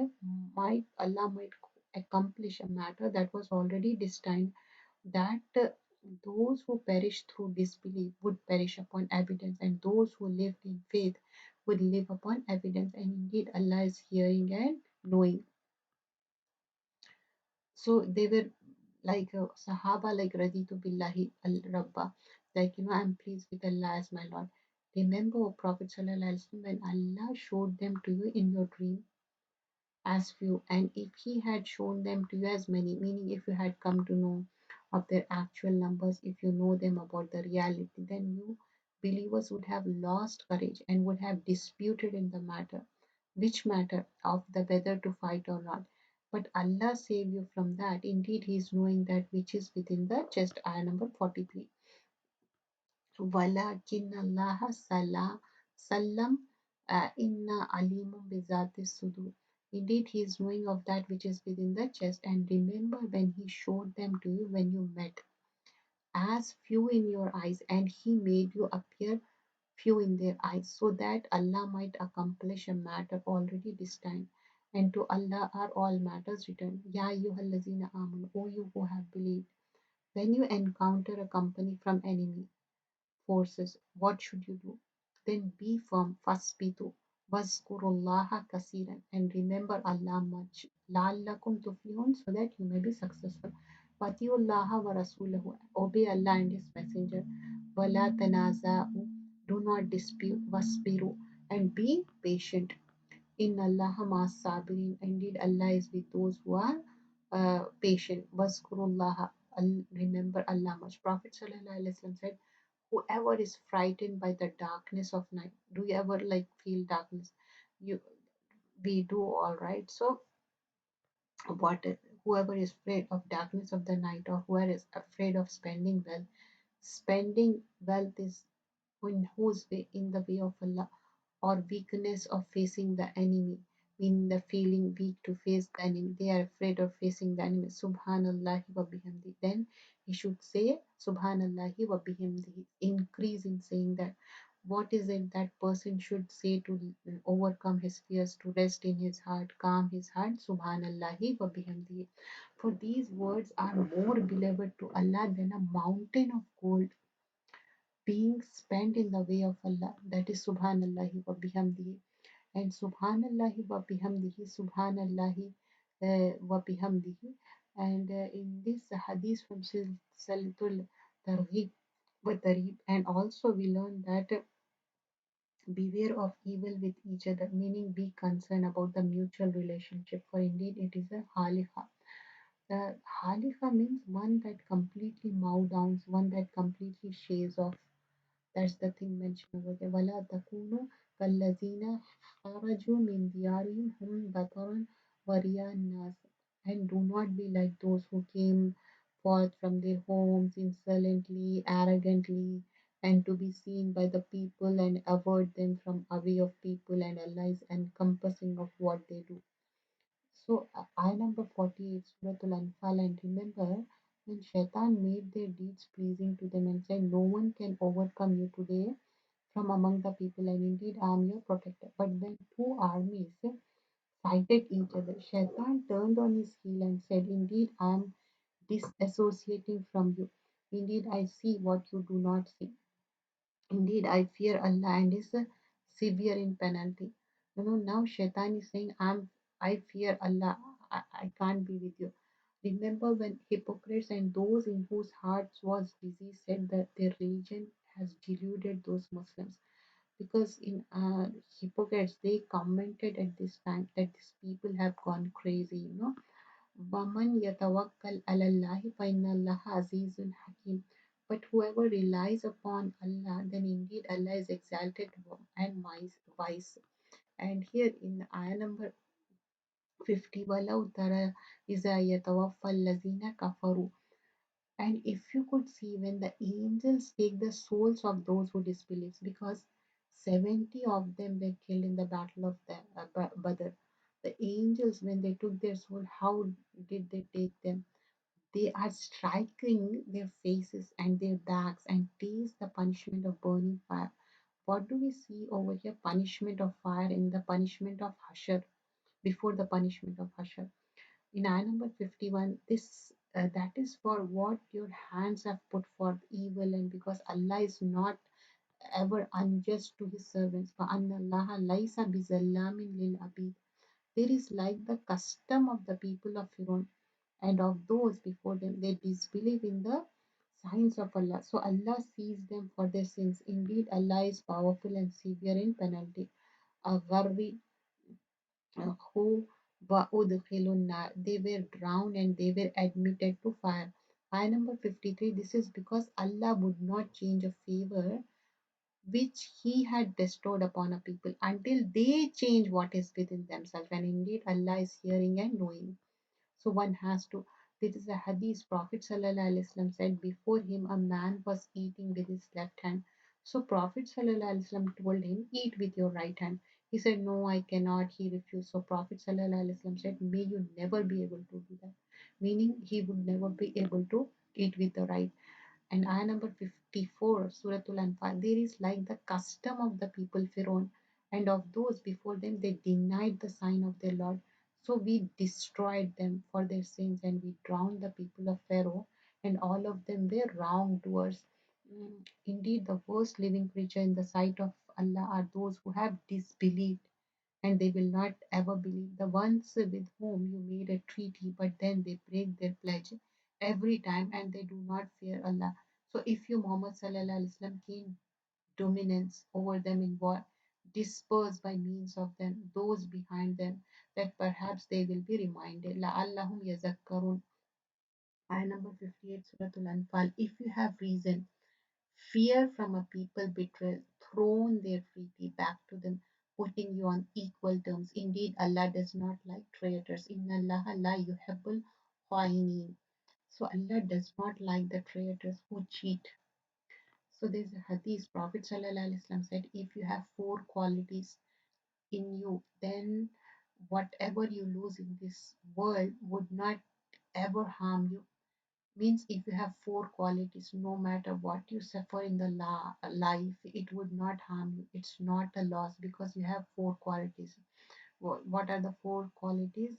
might Allah might accomplish a matter that was already destined, that those who perished through disbelief would perish upon evidence, and those who lived in faith would live upon evidence. And indeed, Allah is hearing and knowing. So they were like Sahaba, like Raditu Billahi al Rabba, like, I'm pleased with Allah as my Lord. Remember, O Prophet Sallallahu Alaihi Wasallam, when Allah showed them to you in your dream as few, and if He had shown them to you as many, meaning if you had come to know of their actual numbers, if you know them about the reality, then you believers would have lost courage and would have disputed in the matter, which matter of the whether to fight or not. But Allah save you from that. Indeed, He is knowing that which is within the chest. Ayah number 43. Walakin Allah sallam inna alimun bizati sudur. Indeed, He is knowing of that which is within the chest. And remember when He showed them to you when you met, as few in your eyes, and He made you appear few in their eyes, so that Allah might accomplish a matter already destined. And to Allah are all matters returned. Ya ayyuhallazina amanu, O you who have believed, when you encounter a company from enemy forces, what should you do? Then be firm, fasbitu, waskurullaha kasiran, and remember Allah much, la'allakum tuflihun, so that you may be successful. Watiullaha wa rasulahu, obey Allah and His Messenger. Wala tanaza'u, do not dispute, wasbiru, and be patient. In Allah mas sabirin, indeed Allah is with those who are patient. Waskurullah, remember Allah much. Prophet Sallallahu Alaihi Wasallam said, whoever is frightened by the darkness of night, do you ever like feel darkness? You We do, all right. So what whoever is afraid of darkness of the night, or whoever is afraid of spending wealth is in whose way, in the way of Allah, or weakness of facing the enemy, in the feeling weak to face the enemy, they are afraid of facing the enemy. Subhanallah wa bihamdi. Then he should say Subhanallah wa bihamdi. Increase in saying that. What is it that person should say to overcome his fears, to rest in his heart, calm his heart? Subhanallah wa bihamdi. For these words are more beloved to Allah than a mountain of gold being spent in the way of Allah. That is Subhanallahi wa bihamdihi. And Subhanallahi wa bihamdihi, Subhanallahi wa bihamdihi. And in this hadith from Salatul Targhib wa Tarhib, and also we learn that beware of evil with each other, meaning be concerned about the mutual relationship, for indeed it is a halifa. The halifa means one that completely mow downs, one that completely shaves off. That's the thing mentioned over there. وَلَا تَكُونُوا كَالَّذِينَ خَرَجُوا مِنْ دِيَارِهِمْ هُمْ بَطَرًا وَرِيَاءَ النَّاسِ. And do not be like those who came forth from their homes insolently, arrogantly, and to be seen by the people and avert them from away of people, and Allah is encompassing of what they do. So, ayah number 48, Suratul Anfal, and remember when Shaitan made their deeds pleasing to them and said, no one can overcome you today from among the people, and indeed I am your protector. But when two armies fighted each other, Shaitan turned on his heel and said, indeed I am disassociating from you. Indeed I see what you do not see. Indeed, I fear Allah and is severe in penalty. Now Shaitan is saying, I fear Allah. I can't be with you. Remember when hypocrites and those in whose hearts was disease said that their religion has deluded those Muslims. Because in hypocrites, they commented at this time that these people have gone crazy. وَمَنْ يَتَوَكَّلْ عَلَى اللَّهِ فَإِنَّ اللَّهَ عَزِيزٌ حَكِيمٌ. But whoever relies upon Allah, then indeed Allah is exalted and wise. And here in ayah number 50, وَلَوْ تَرَى إِذَا يَتَوَفَّى الَّذِينَ كَفَرُوا. And if you could see when the angels take the souls of those who disbelieve, because 70 of them were killed in the battle of the Badr. The angels, when they took their soul, how did they take them? They are striking their faces and their backs and taste the punishment of burning fire. What do we see over here? Punishment of fire in the punishment of Hashar, before the punishment of Hashar. In ayah number 51, this that is for what your hands have put forth evil, and because Allah is not ever unjust to his servants. فَأَنَّ اللَّهَ لَيْسَ بِظَلَّامٍ لِلْعَبِيدِ. There is like the custom of the people of Fir'aun and of those before them. They disbelieve in the signs of Allah. So Allah sees them for their sins. Indeed, Allah is powerful and severe in penalty. أغري who وأدخلوا النار. They were drowned and they were admitted to fire. Ayah number 53. This is because Allah would not change a favor which He had bestowed upon a people until they change what is within themselves. And indeed, Allah is hearing and knowing. So one has to. This is a hadith. Prophet ﷺ said before him a man was eating with his left hand. So Prophet ﷺ told him, eat with your right hand. He said, no, I cannot. He refused. So Prophet ﷺ said, may you never be able to do that. Meaning he would never be able to eat with the right. And ayah number 54, Suratul Anfal, there is like the custom of the people Pharaoh and of those before them, they denied the sign of their Lord. So we destroyed them for their sins and we drowned the people of Pharaoh, and all of them were wrongdoers. Indeed, the worst living creature in the sight of Allah are those who have disbelieved, and they will not ever believe. The ones with whom you made a treaty, but then they break their pledge every time and they do not fear Allah. So if you, Muhammad Sallallahu Alaihi Wasallam, gain dominance over them in war, disperse by means of them those behind them, that perhaps they will be reminded. لَعَلَّهُمْ يَذَكَّرُونَ. Ayah number 58, Suratul Anfal. If you have reason, fear from a people betrayal, thrown their treaty back to them, putting you on equal terms. Indeed, Allah does not like traitors. Inna Allah la yuhibbul kha'inin. So Allah does not like the traitors who cheat. So there's a hadith. Prophet ﷺ said, if you have four qualities in you, then whatever you lose in this world would not ever harm you. Means if you have four qualities, no matter what you suffer in the life, it would not harm you. It's not a loss because you have four qualities. What are the four qualities?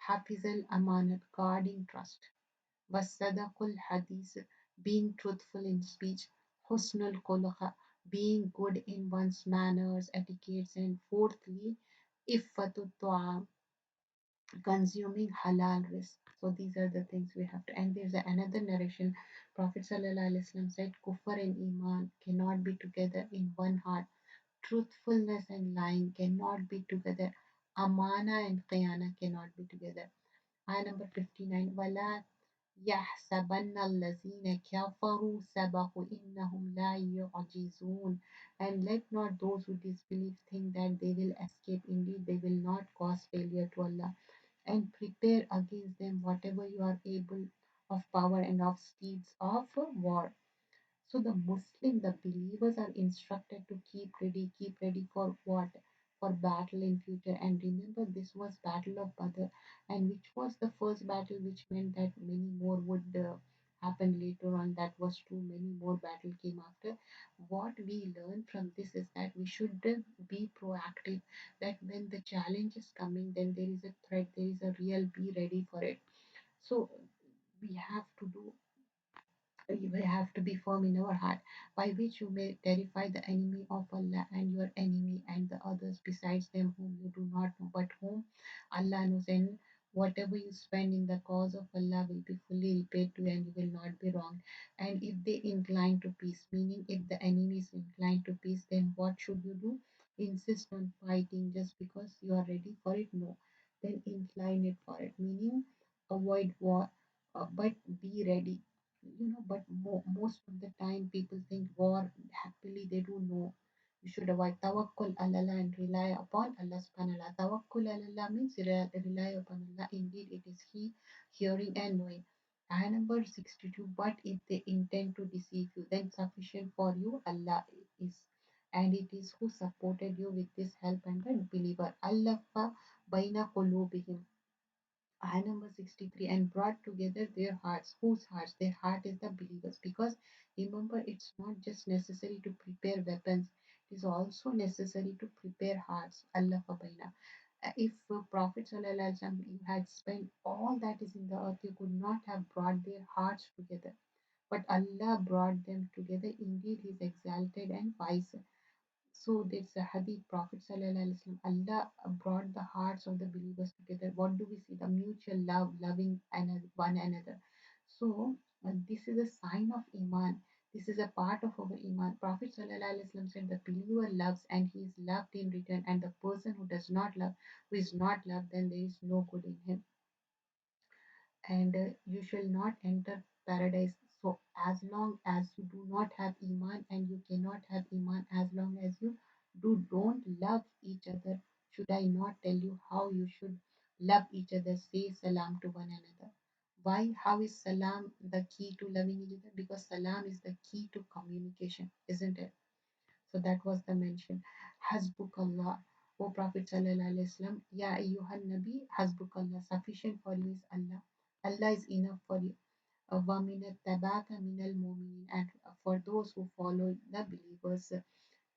Hafizal amanat, guarding trust. Wasadaqul hadith, being truthful in speech. Husnul khuluqa, being good in one's manners, etiquettes. And fourthly, iffatut ta'am, consuming halal risk. So these are the things we have to. And there's another narration. Prophet Sallallahu Alaihi Wasallam said, Kufr and Iman cannot be together in one heart. Truthfulness and lying cannot be together. Amana and Qiyana cannot be together. Ayah number 59. Wala يحسبن الذين كفروا سبقوا إنهم لا يعجزون. And let not those who disbelieve think that they will escape. Indeed, they will not cause failure to Allah. And prepare against them whatever you are able of power and of steeds of war. So the Muslim, the believers are instructed to keep ready for what? For battle in future. And remember, this was Battle of Badr, and which was the first battle, which meant that many more would happen later on. That was true. Many more battle came after. What we learn from this is that we should be proactive. That when the challenge is coming, then there is a threat. There is a real. Be ready for it. So we have to do you will have to be firm in our heart, by which you may terrify the enemy of Allah and your enemy and the others besides them whom you do not know, but whom Allah knows. And whatever you spend in the cause of Allah will be fully repaid to you and you will not be wronged. And if they incline to peace, meaning if the enemy is inclined to peace, then what should you do? Insist on fighting just because you are ready for it? No. Then incline it for it, meaning avoid war, but be ready. But most of the time people think war happily, they do know. You should avoid tawakkul Allah and rely upon Allah subhanahu wa ta'ala. Tawakkul Allah means rely upon Allah. Indeed, it is He hearing and knowing. Ayah number 62. But if they intend to deceive you, then sufficient for you Allah is. And it is who supported you with this help and the believer. Allah fa baina qulubihim. Ayah number 63, and brought together their hearts. Whose hearts? Their heart is the believers. Because remember, it's not just necessary to prepare weapons, it is also necessary to prepare hearts. Allah Fabaina. If Prophet Sallallahu Alaihi Wasallam, you had spent all that is in the earth, you could not have brought their hearts together. But Allah brought them together. Indeed, He is exalted and wise. So there's a hadith, Prophet Sallallahu Alaihi Wasallam, Allah brought the hearts of the believers together. What do we see? The mutual love, loving one another. So this is a sign of Iman. This is a part of our Iman. Prophet Sallallahu Alaihi Wasallam said, the believer loves and he is loved in return, and the person who does not love, who is not loved, then there is no good in him. And you shall not enter paradise. So, as long as you do not have Iman, and you cannot have Iman as long as you don't love each other, should I not tell you how you should love each other? Say salam to one another. Why? How is salam the key to loving each other? Because salam is the key to communication, isn't it? So that was the mention. Hasbukallah. O Prophet Sallallahu Alaihi Wasallam, Ya ayyuhan Nabi, Hasbukallah. Sufficient for you is Allah. Allah is enough for you. وَمِنَ التَّبَعَكَ مِنَ الْمُؤْمِنِينَ. And for those who follow the believers.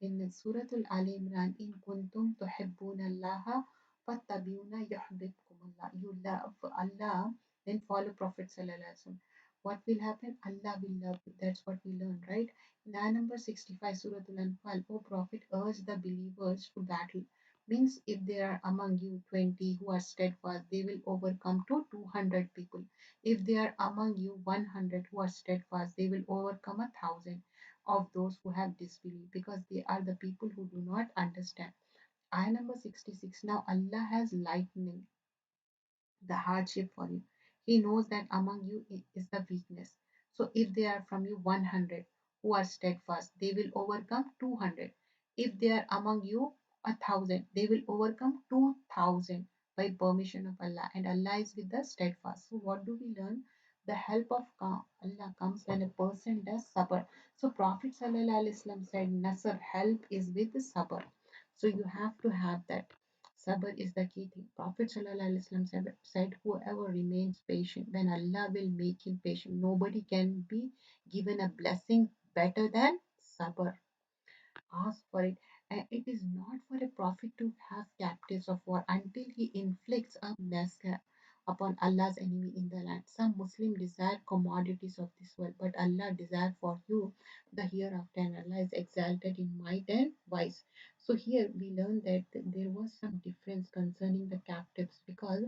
In Surah Al Imran, in kuntum tuhibbuna Allah fattabi'una yuhibbukum Allah. You love Allah, then follow Prophet Sallallahu Alaihi Wasallam. What will happen? Allah will love you. That's what we learn, right? In ayah number 65, Surah Al Anfal, O Prophet, urge the believers to battle. Means if there are among you 20 who are steadfast, they will overcome to 200 people. If there are among you 100 who are steadfast, they will overcome 1,000 of those who have disbelieved, because they are the people who do not understand. Ayah number 66. Now Allah has lightning the hardship for you. He knows that among you is the weakness. So if they are from you 100 who are steadfast, they will overcome 200. If they are among you 1,000, they will overcome 2,000 by permission of Allah. And Allah is with the steadfast. So what do we learn? The help of Allah comes when a person does sabr. So Prophet Sallallahu Alaihi Wasallam said, Nasr, help is with sabr. So you have to have that. Sabr is the key thing. Prophet ﷺ said, whoever remains patient, then Allah will make him patient. Nobody can be given a blessing better than sabr. Ask for it. And it is not for a prophet to have captives of war until he inflicts a massacre upon Allah's enemy in the land. Some Muslim desire commodities of this world, but Allah desire for you the hereafter, and Allah is exalted in might and wise. So here we learn that there was some difference concerning the captives, because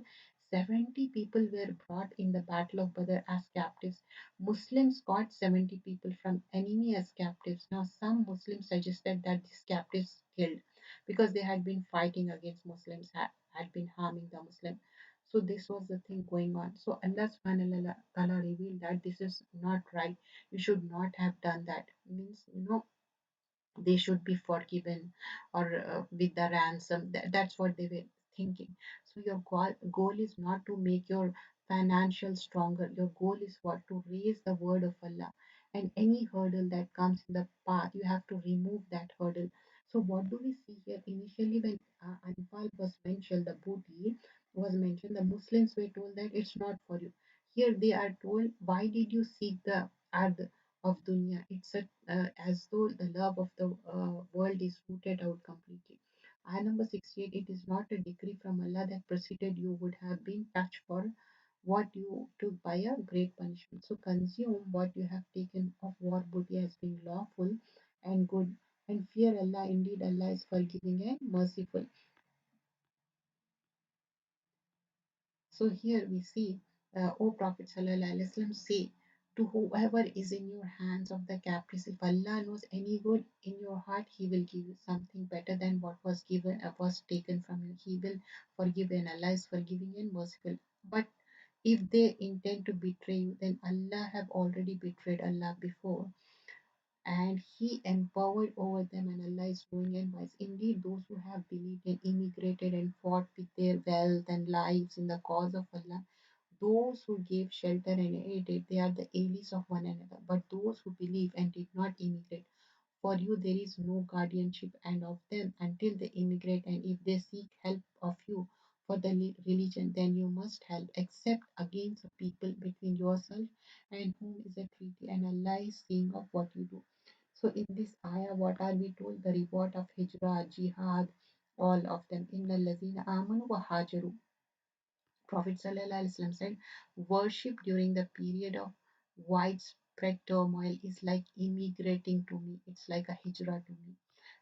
70 people were brought in the battle of Badr as captives. Muslims got 70 people from enemy as captives. Now, some Muslims suggested that these captives killed because they had been fighting against Muslims, had been harming the Muslim. So this was the thing going on. So Allah subhanahu wa ta'ala revealed that this is not right. You should not have done that. Means, they should be forgiven, or with the ransom. That's what they were thinking. So your goal is not to make your financial stronger. Your goal is what? To raise the word of Allah. And any hurdle that comes in the path, you have to remove that hurdle. So what do we see here? Initially, when Anfal was mentioned, the booty was mentioned, the Muslims were told that it's not for you. Here they are told, why did you seek the ard of dunya? It's as though the love of the world is rooted out completely. Ayah number 68, it is not a decree from Allah that preceded you would have been touched for what you took by a great punishment. So consume what you have taken of war booty as being lawful and good, and fear Allah. Indeed, Allah is forgiving and merciful. So here we see, O Prophet Sallallahu Alaihi Wasallam, say to whoever is in your hands of the captives, if Allah knows any good in your heart, He will give you something better than what was given, was taken from you. He will forgive, and Allah is forgiving and merciful. But if they intend to betray you, then Allah have already betrayed Allah before, and He empowered over them, and Allah is knowing and wise. Indeed, those who have believed and immigrated and fought with their wealth and lives in the cause of Allah, those who gave shelter and aided, they are the allies of one another. But those who believe and did not immigrate, for you there is no guardianship and of them until they immigrate, and if they seek help of you for the religion, then you must help, except against a people between yourself and whom is a treaty, and Allah is seeing of what you do. So in this ayah, what are we told? The reward of hijrah, jihad, all of them. Inna allazina amanu wa hajaru. Prophet ﷺ said, worship during the period of widespread turmoil is like immigrating to me. It's like a hijrah to me.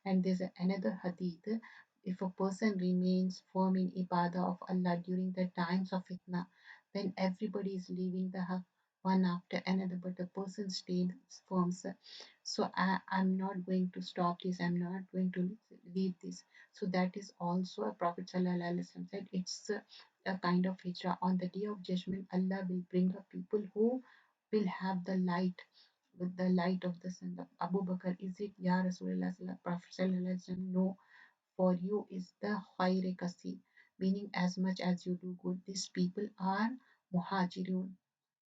And there's another hadith. If a person remains firm in ibadah of Allah during the times of fitna, when everybody is leaving the haq one after another, but the person stays firm. So I'm not going to stop this. I'm not going to leave this. So that is also a Prophet ﷺ said. It's a kind of hijrah. On the day of judgment, Allah will bring up people who will have the light with the light of the sun. Abu Bakr, is it Ya Rasulullah? Prophet ﷺ, no, for you is the khair kasi, meaning as much as you do good. These people are muhajirun,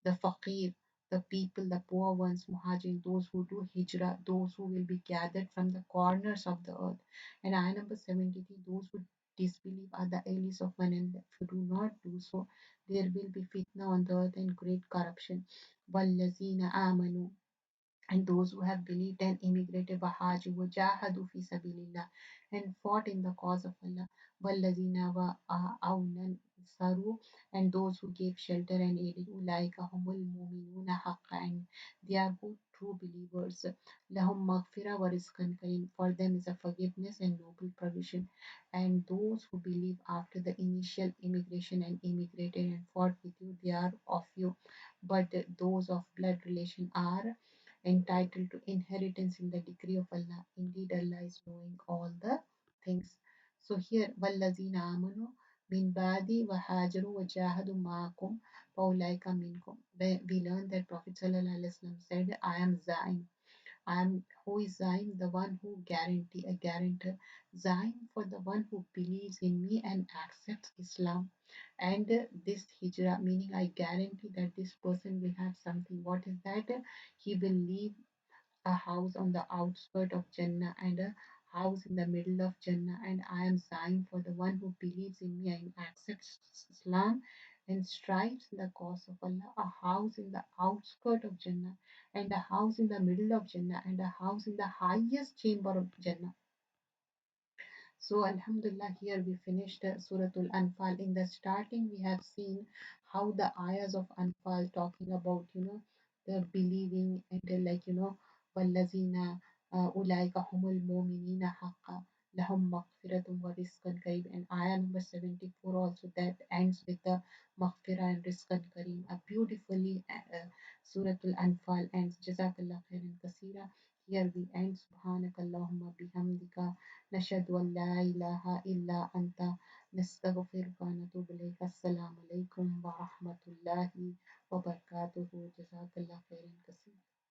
the faqir, the people, the poor ones, muhajir, those who do hijrah, those who will be gathered from the corners of the earth. And ayah number 73, those who disbelieve are the allies of one another. If you do not do so, there will be fitna on the earth and great corruption. وَالَّذِينَ آمَنُوا, and those who have believed and immigrated وَحَاجُوا وَجَاهَدُوا فِي سَبِيلِ اللَّهِ, and fought in the cause of Allah. وَالَّذِينَ وَأَوْنَ نَصَرُوا, and those who gave shelter and aided. أُولَٰئِكَ هُمُ الْمُؤْمِنُونَ حَقًّا, and they are good true believers. لَهُمْ مَغْفِرَةٌ وَرِزْقٌ كَرِيمٌ, for them is a forgiveness and noble provision. And those who believe after the initial immigration and immigrated and fought with you, they are of you. But those of blood relation are entitled to inheritance in the decree of Allah. Indeed, Allah is knowing all the things. So here, وَالَّذِينَ آمَنُوا مِنْ بَعْدِ وَهَاجَرُوا وَجَاهَدُوا مَعَكُمْ فَأُولَٰئِكَ مِنْكُمْ. We learn that Prophet ﷺ said, I am Zaim. I am who is Zaim? The one who guarantee, a guarantor. Zaim for the one who believes in me and accepts Islam. And this hijrah, meaning I guarantee that this person will have something. What is that? He will leave a house on the outskirt of Jannah and a house in the middle of Jannah. And I am sighing for the one who believes in me and accepts Islam and strives in the cause of Allah, a house in the outskirt of Jannah and a house in the middle of Jannah and a house in the highest chamber of Jannah. So, Alhamdulillah, here we finished Suratul Anfal. In the starting, we have seen how the ayahs of Anfal talking about, the believing and وَالَّذِينَ أُولَٰئِكَ هُمُ الْمُؤْمِنِينَ حَقًّا لَهُمْ مَغْفِرَةٌ وَرِزْقٌ كَرِيمٌ. And ayah number 74 also that ends with the maghfirah and rizqan kareem. A beautifully Suratul Anfal ends. Jazakallah khairan kasira. Here we end. Subhanakallahumma bihamdika. نشهد أن لا إله إلا أنت نستغفرك ونتوب إليك. السلام عليكم ورحمة الله وبركاته. جزاك الله خيرا كثيرا.